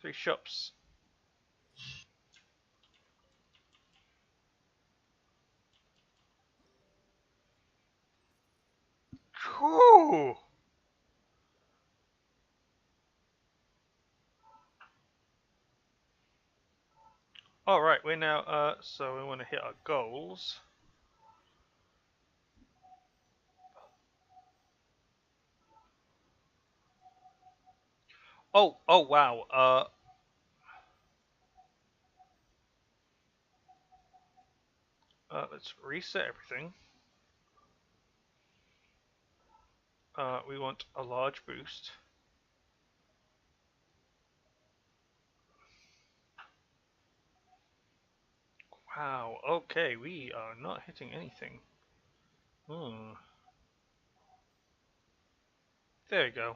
3 shops. Whew. Alright, we're now, so we want to hit our goals. Oh wow, let's reset everything. We want a large boost. Wow, okay, we are not hitting anything. There we go.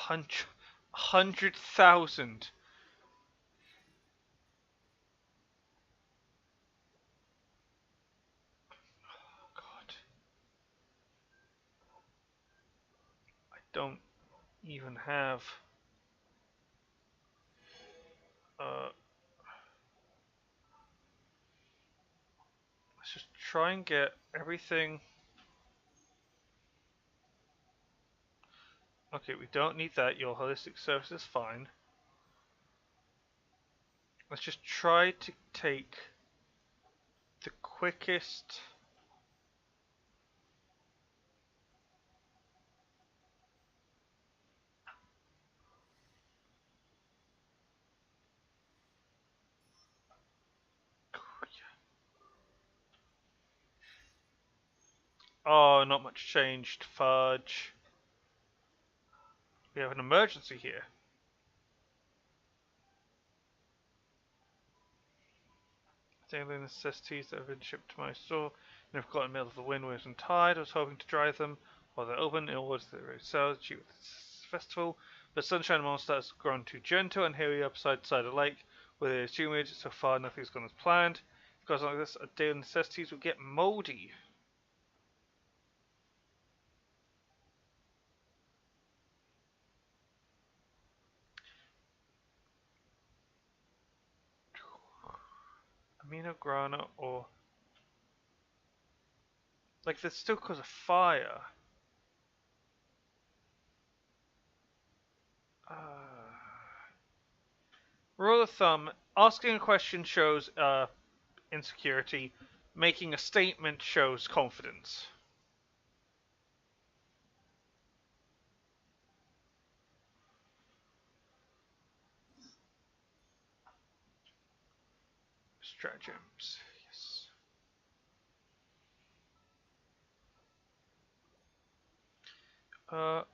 100,000. God. I don't even have let's just try and get everything. Okay, we don't need that. Your holistic service is fine. Let's just try to take the quickest. Oh, not much changed. Fudge. We have an emergency here. Daily necessities that have been shipped to my store and have got in the middle of the wind, waves, and tide. I was hoping to dry them while they're open in order to sell due to this festival. But Sunshine Monster has grown too gentle, and here we are beside the side of the lake, where it is humid. So far, nothing's gone as planned. If it goes like this, our daily necessities will get moldy. Amino grana or Like, that's still because of fire. Rule of thumb, asking a question shows insecurity. Making a statement shows confidence. Stratagems. Yes. Well,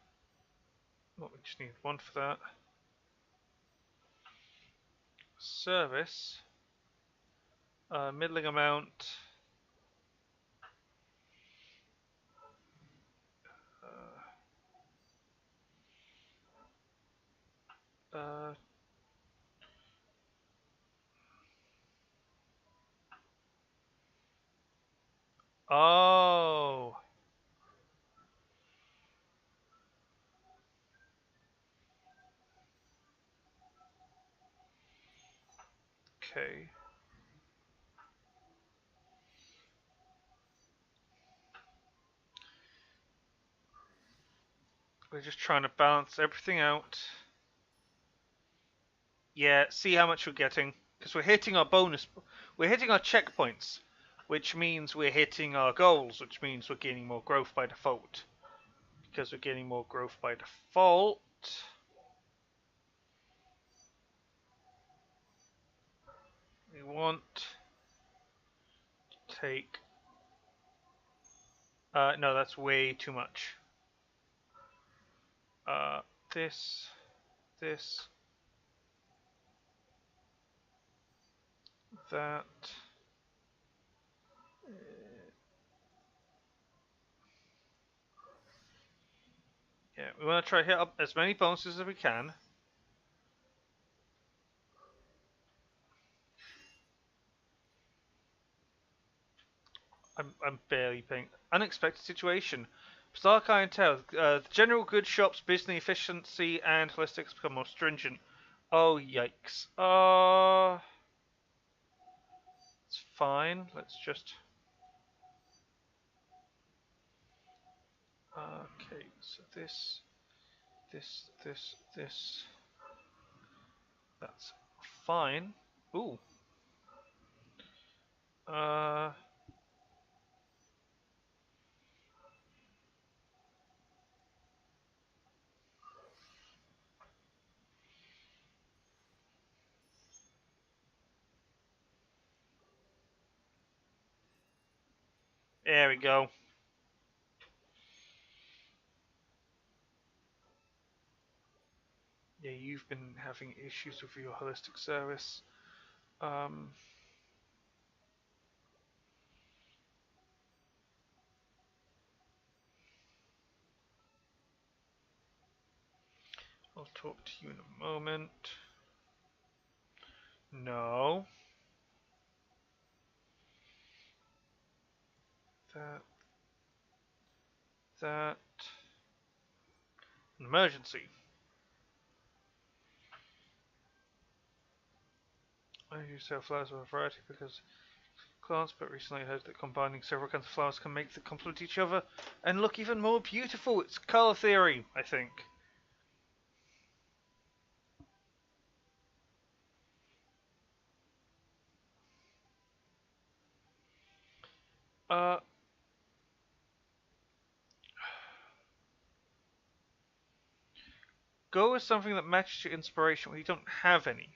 we just need one for that. Service. Middling amount. Uh, oh. Okay. We're just trying to balance everything out. Yeah, see how much we're getting. Because we're hitting our bonus. We're hitting our checkpoints. Which means we're hitting our goals. Which means we're gaining more growth by default. Because we're getting more growth by default. We want to take... no, that's way too much. This, this, that. Yeah, we want to try to hit up as many bonuses as we can. I'm barely paying. Unexpected situation. Bizarre clientele. The general goods shops, business efficiency, and holistics become more stringent. Oh, yikes. It's fine. Let's just... Okay, so this, this. That's fine. Ooh. There we go. Yeah, you've been having issues with your holistic service. I'll talk to you in a moment. No. That. That. An emergency. I use sell flowers of a variety because class, but recently I heard that combining several kinds of flowers can make them complement each other and look even more beautiful. It's color theory, I think. Go with something that matches your inspiration when you don't have any.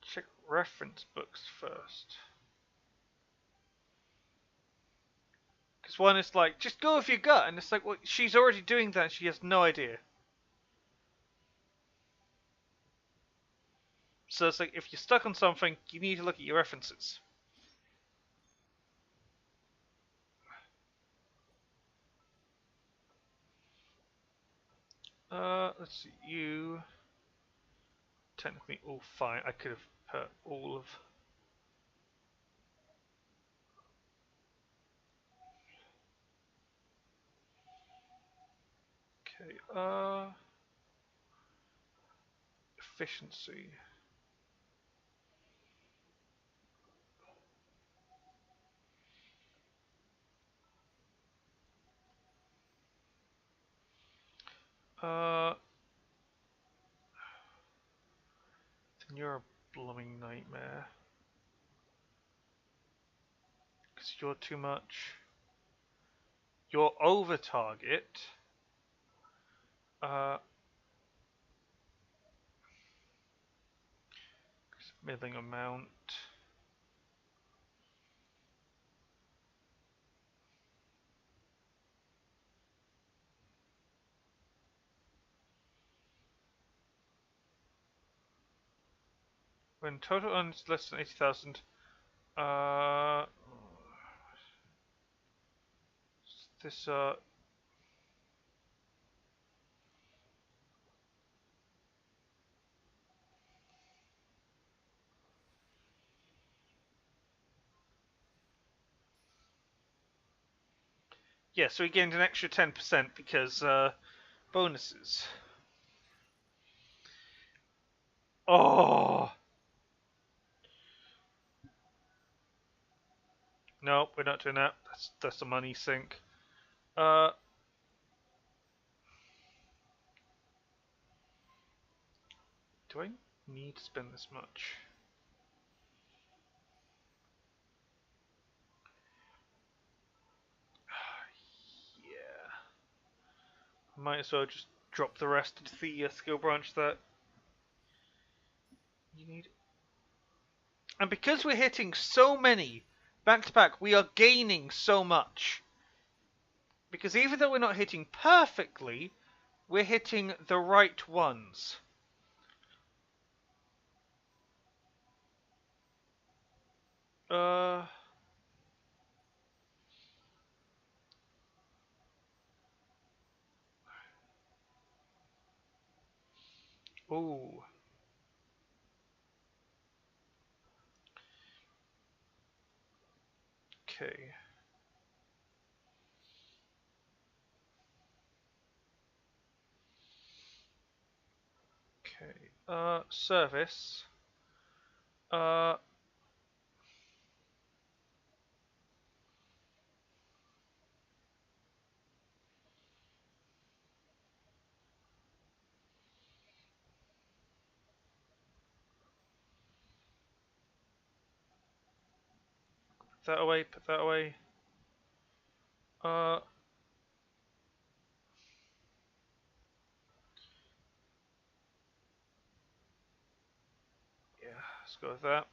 Check reference books first. Because one is like, just go with your gut, and it's like, well, she's already doing that, she has no idea. So it's like, if you're stuck on something, you need to look at your references. Let's see, you... Technically all fine. I could have put all of... Okay, efficiency. then you're a blooming nightmare. Because you're too much. You're over target. Middling amount. When total earns less than 80,000, this yeah, so we gained an extra 10% because bonuses. Oh no, we're not doing that. That's a money sink. Uh, do I need to spend this much? Yeah. Might as well just drop the rest into the skill branch that you need. And because we're hitting so many back to back, we are gaining so much. Because even though we're not hitting perfectly, we're hitting the right ones. Uh. Ooh. Okay. Okay. Service. Uh. Put that away. Put that away. Uh. Yeah. Let's go with that.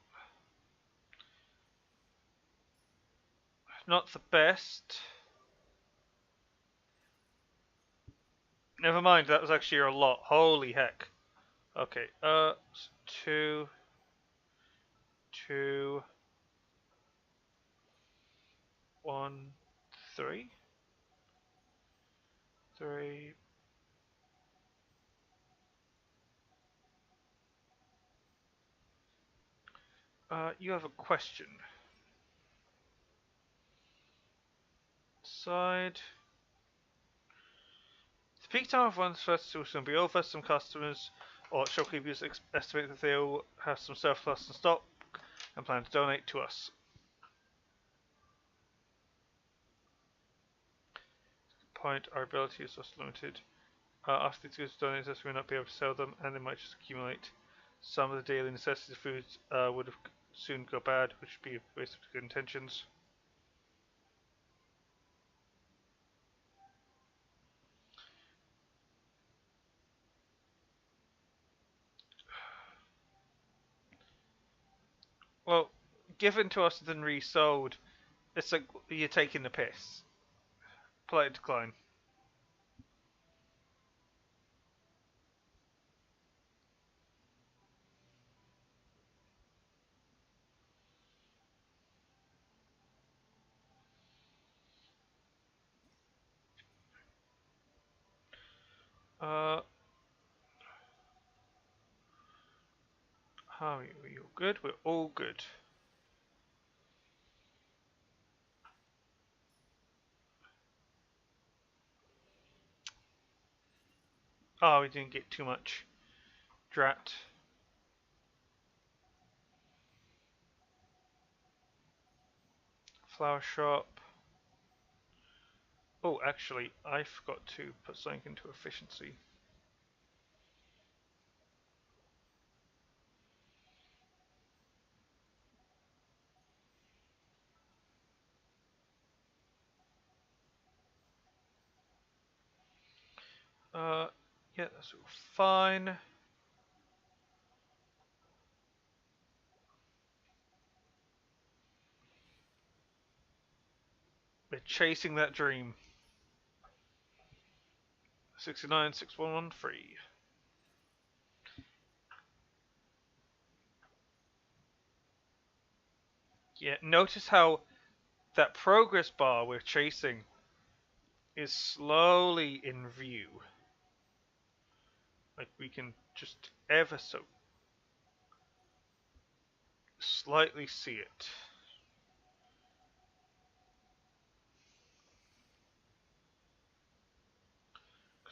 Not the best. Never mind. That was actually a lot. Holy heck. Okay. 2, 2, 1, 3, 3. You have a question. Side. The peak time of one's first will soon be over. Some customers or shopkeepers estimate that they'll have some surplus in stock and plan to donate to us. Point, our ability is also limited. After these goods donated, we may not be able to sell them, and they might just accumulate. Some of the daily necessity foods would have soon go bad, which would be a waste of good intentions. Well, given to us and then resold, it's like you're taking the piss. Polite decline. Are we all good? We're all good. Oh, we didn't get too much. Drat. Flower shop. Oh, actually, I forgot to put something into efficiency. Yeah, that's all fine. We're chasing that dream. 696113. Yeah, notice how that progress bar we're chasing is slowly in view. Like we can just ever so slightly see it.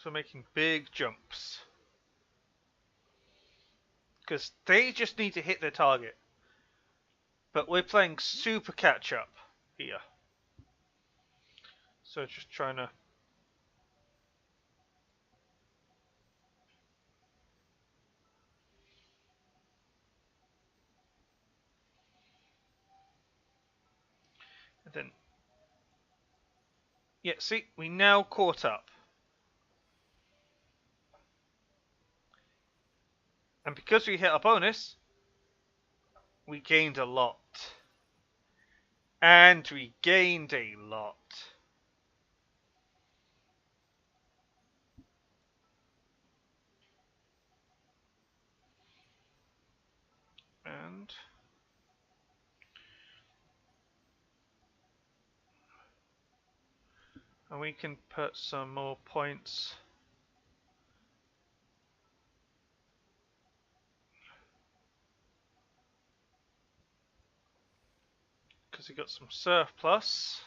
So making big jumps. Because they just need to hit their target. But we're playing super catch up here. So just trying to... And then... Yeah, see, we now caught up. And because we hit our bonus, we gained a lot. And we gained a lot. And we can put some more points. Because we got some surplus.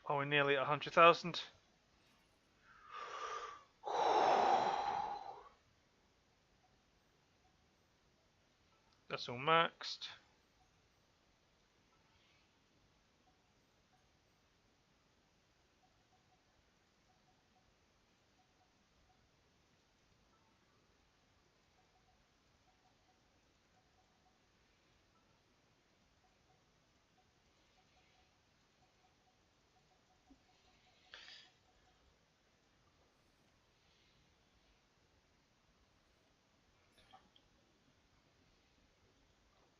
Oh, we're nearly at 100,000. That's all maxed.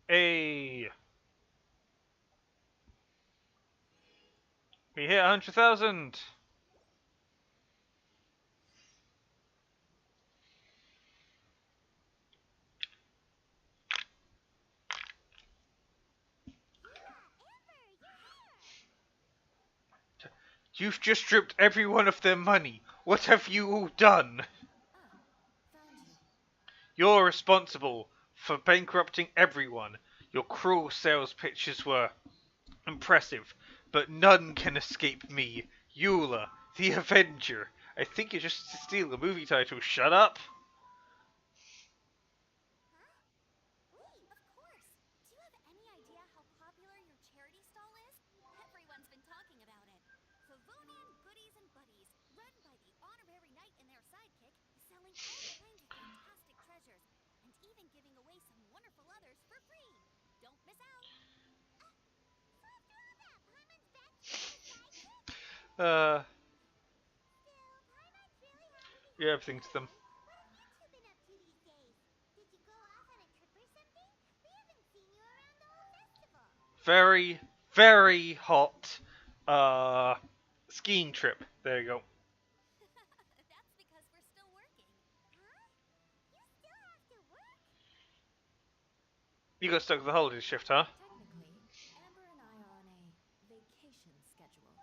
Hey! We hit 100,000! You've just stripped everyone of their money. What have you all done? Found you. You're responsible for bankrupting everyone. Your cruel sales pitches were impressive, but none can escape me, Eula, the Avenger. I think you just steal the movie title. Shut up. Wait, of course. Do you have any idea how popular your charity stall is? Everyone's been talking about it. Favonian Goodies and Buddies, run by the honorary knight and their sidekick, is selling all kinds of fantastic treasures, and even giving away some wonderful others for free. Don't miss out. So after all that, Paimon's back to being a sidekick? Still, Paimon's really happy to Yeah, everything to them. What have you two been up to these days? Did you go off on a trip or something? We haven't seen you around the whole festival. Very, very hot, skiing trip. There you go. That's because we're still working. Huh? You still have to work? You got stuck with the holiday shift, huh? Technically, Amber and I are on a vacation schedule.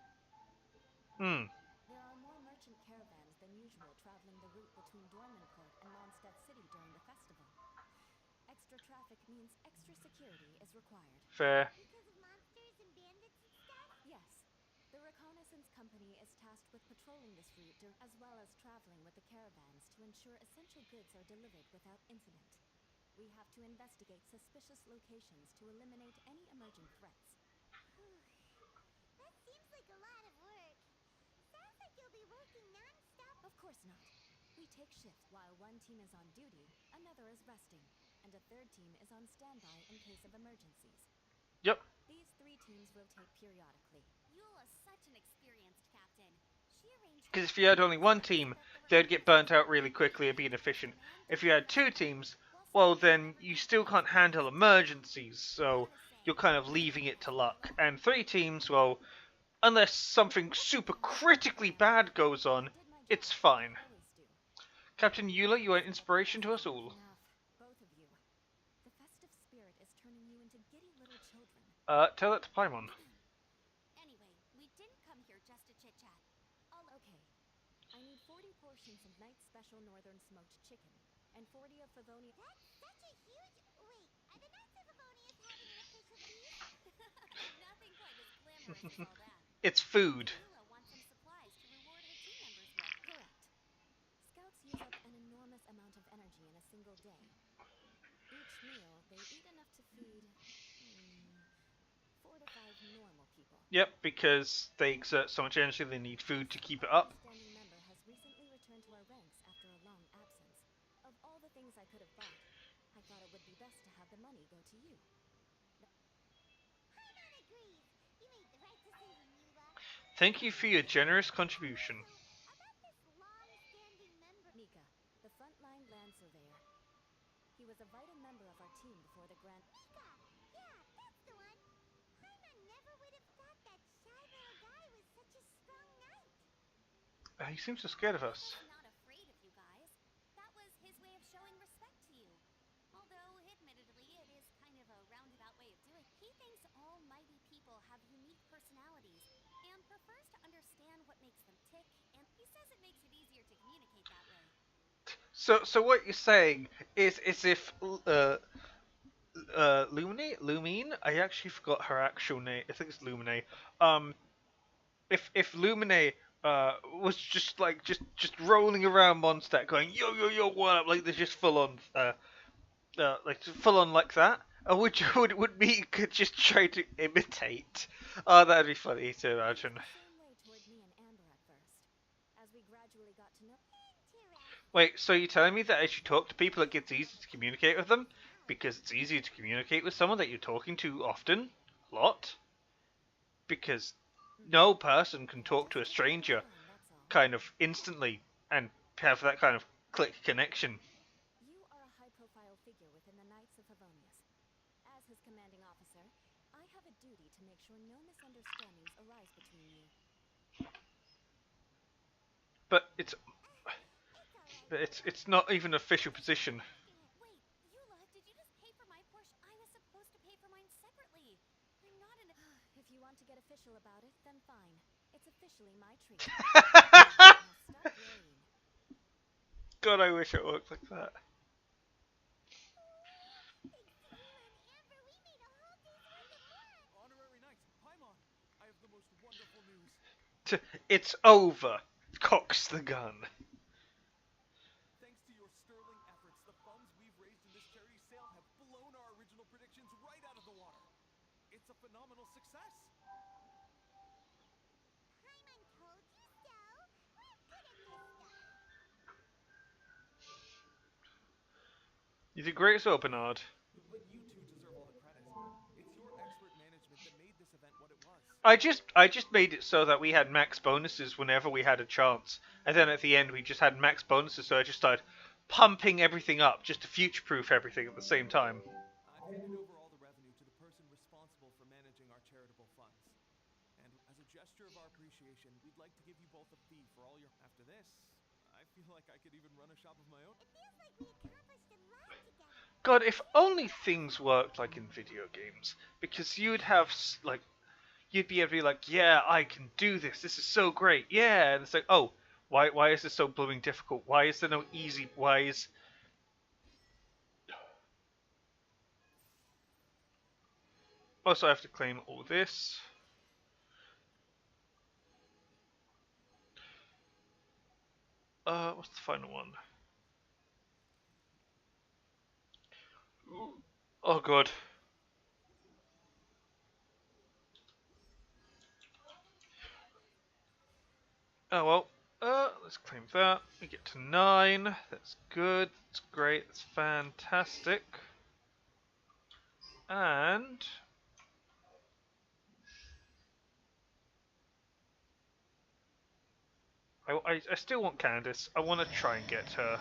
Hmm. There are more merchant caravans than usual traveling the route between Dormanport and Mondstadt City during the festival. Extra traffic means extra security is required. Fair. Because of monsters and bandits and stuff? Yes. The reconnaissance company is tasked with patrolling this route as well as traveling with the caravans to ensure essential goods are delivered without incident. We have to investigate suspicious locations to eliminate any emerging threats. That seems like a lot of work. Sounds like you'll be working non-stop. Of course not. We take shifts while one team is on duty, another is resting, and a third team is on standby in case of emergencies. Yep. These three teams rotate periodically. Eula's such an experienced captain. Because if you had only one team, they'd get burnt out really quickly and be inefficient. If you had two teams, well, then you still can't handle emergencies, so you're kind of leaving it to luck. And three teams, well, unless something super critically bad goes on, it's fine. Captain Eula, you are an inspiration to us all. Enough, both of you. The festive spirit is turning you into giddy little children. Tell that to Paimon. Anyway, we didn't come here just to chit-chat. Okay. I need 40 portions of Knight's Special Northern Smoked Chicken, and 40 of Favonia. That's such a huge... Wait, are the Knights of Avonius having an official feast? Nothing quite as glamorous as all that. It's food. Eula wants some supplies to reward her team members with. Correct. Scouts use up an enormous amount of energy in a single day. Each meal, they eat enough to feed 4 to 5 normal people. Yep, because they exert so much energy, they need food to keep it up. Standing member has recently returned to our ranks after a long absence. Of all the things I could have bought, I thought it would be best to have the money go to you. Paimon agrees. You made the right decision, Eula. Thank you for your generous contribution. About this long-standing member... Mika, the frontline land surveyor. He was a vital member of our team before the Grand... Mika! Yeah, that's the one. Paimon never would have thought that shy little guy was such a strong knight. He seems so scared of us. He's not afraid of you guys. That was his way of showing respect to you. Although, admittedly, it is kind of a roundabout way of doing it. He thinks all mighty people have unique personalities and prefers to understand what makes them tick, and he says it makes it easier to communicate that way. So what you're saying is if Lumine? I actually forgot her actual name. I think it's Lumine. If Lumine was just like just rolling around Mondstadt going yo yo yo what up, like they're just full on like that. Would me could just try to imitate? Oh, that'd be funny to imagine. Same way toward me and Amber at first. As we gradually got to know... Wait, so you're telling me that as you talk to people, it gets easier to communicate with them? Because it's easier to communicate with someone that you're talking to often? A lot? Because no person can talk to a stranger That's all. kind of instantly and have that kind of click connection. You are a high-profile figure within the Knights of Favonius. As his commanding officer, I have a duty to make sure no misunderstandings arise between you. But it's not even an official position. Wait, Eula, did you just pay for my portion? I was supposed to pay for mine separately. I'm not an... If you want to get official about it, then fine. It's officially my treat. Now start worrying. God, I wish it worked like that. Thanks to Eula and Amber, we made a whole day's worth of work. Honorary Knights, Paimon, I have the most wonderful news. It's over. Cocks the gun. Thanks to your sterling efforts, the funds we've raised in this charity sale have blown our original predictions right out of the water. It's a phenomenal success. Paimon told you so. We're good at this stuff. You did great so, Bernard. But you two deserve all the credit. It's your expert management that made this event what it was. I just made it so that we had max bonuses whenever we had a chance, and then at the end we just had max bonuses, so I just started pumping everything up just to future-proof everything at the same time. I've handed over all the revenue to the person responsible for managing our charitable funds. And as a gesture of our appreciation, we'd like to give you both a fee for all your... After this, I feel like I could even run a shop of my own. It feels like we accomplished a lot together. God, if only things worked like in video games, because you'd have you'd be able to be like, yeah, I can do this. This is so great. Yeah, and it's like, oh, why is this so blooming difficult? Why is there no easy? Why is... Also, I have to claim all this. What's the final one? Oh god. Oh well. Let's claim that. We get to 9. That's good. That's great. That's fantastic. And I still want Candace. I want to try and get her.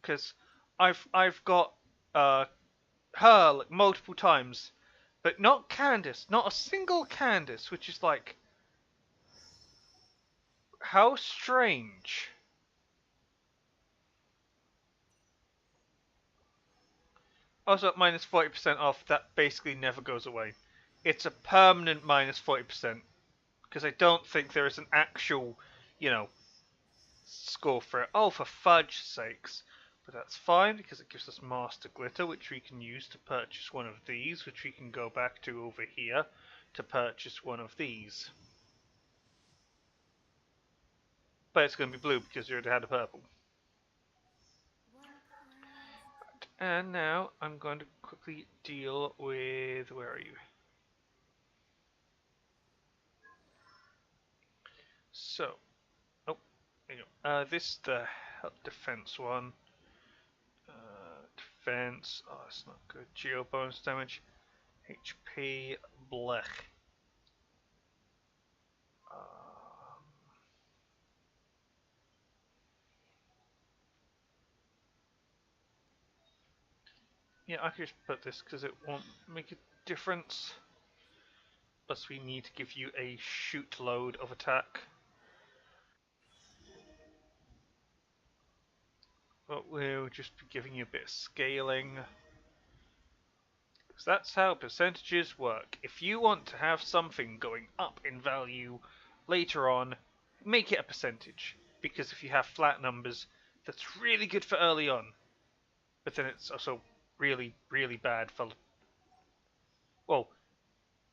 Because I've got her like multiple times, but not Candace. Not a single Candace, which is like, how strange. Also, minus 40% off. That basically never goes away. It's a permanent minus 40%. Because I don't think there is an actual, you know, score for it. Oh, for fudge sakes. But that's fine, because it gives us Master Glitter, which we can use to purchase one of these, which we can go back to over here to purchase one of these. But it's going to be blue, because you already had a purple. And now I'm going to quickly deal with... Where are you? So, oh, there you go. This is the defense one. Defense, oh, it's not good. Geo bonus damage. HP, blech. Yeah, I could just put this because it won't make a difference. Plus we need to give you a shoot load of attack. But we'll just be giving you a bit of scaling. Because that's how percentages work. If you want to have something going up in value later on, make it a percentage. Because if you have flat numbers, that's really good for early on. But then it's also really, really bad for... Well,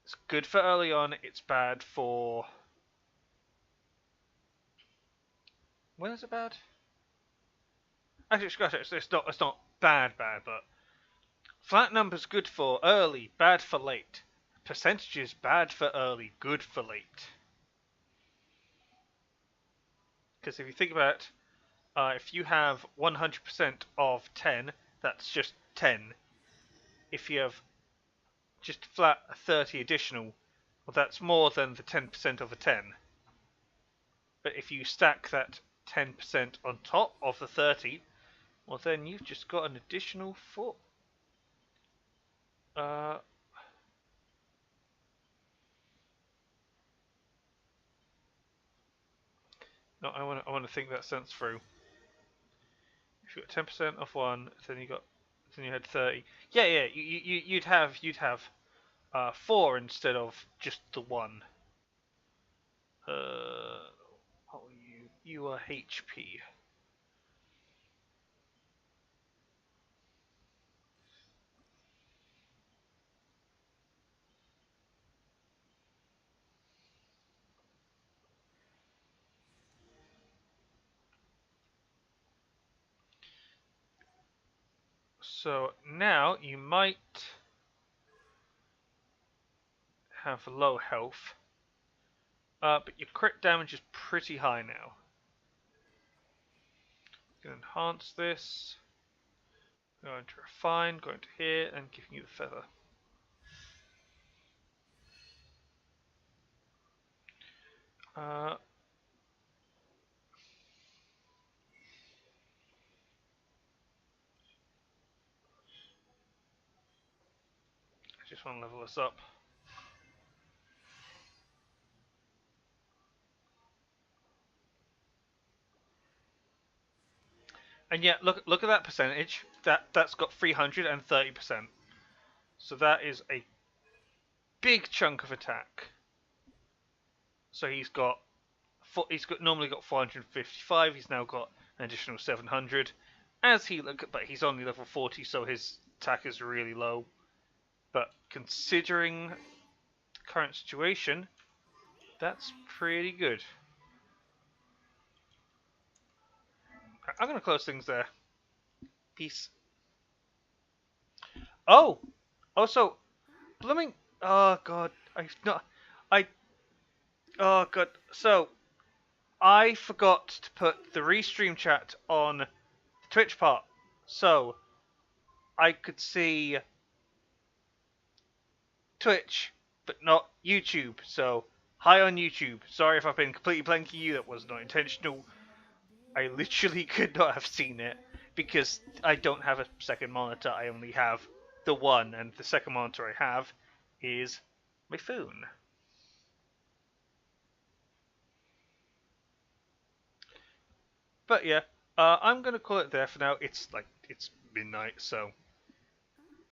it's good for early on, it's bad for... When is it bad? Actually, scratch it, it's not bad, but... Flat numbers good for early, bad for late. Percentages bad for early, good for late. Because if you think about it, if you have 100% of 10, that's just 10. If you have just flat 30 additional, well, that's more than the 10% of a 10. But if you stack that 10% on top of the 30, well, then you've just got an additional 4. No, I want to think that sense through. If you got 10% off one, then you had 30. Yeah, you'd have 4 instead of just the 1. What were you? You are HP. So now you might have low health, but your crit damage is pretty high now. You can enhance this. Going to refine, going to here, and giving you the feather. I just want to level this up. And yet, look at that percentage. That's got 330%. So that is a big chunk of attack. So he's normally got 455. He's now got an additional 700. But he's only level 40, so his attack is really low. But considering the current situation, that's pretty good. I'm going to close things there. Peace. Oh! Also, blooming... Oh, God. Oh, God. So, I forgot to put the restream chat on the Twitch part. So, I could see Twitch but not YouTube. So, hi on YouTube. Sorry if I've been completely blanking you. That was not intentional. I literally could not have seen it because I don't have a second monitor. I only have the one, and the second monitor I have is my phone. But yeah, I'm gonna call it there for now. It's midnight, so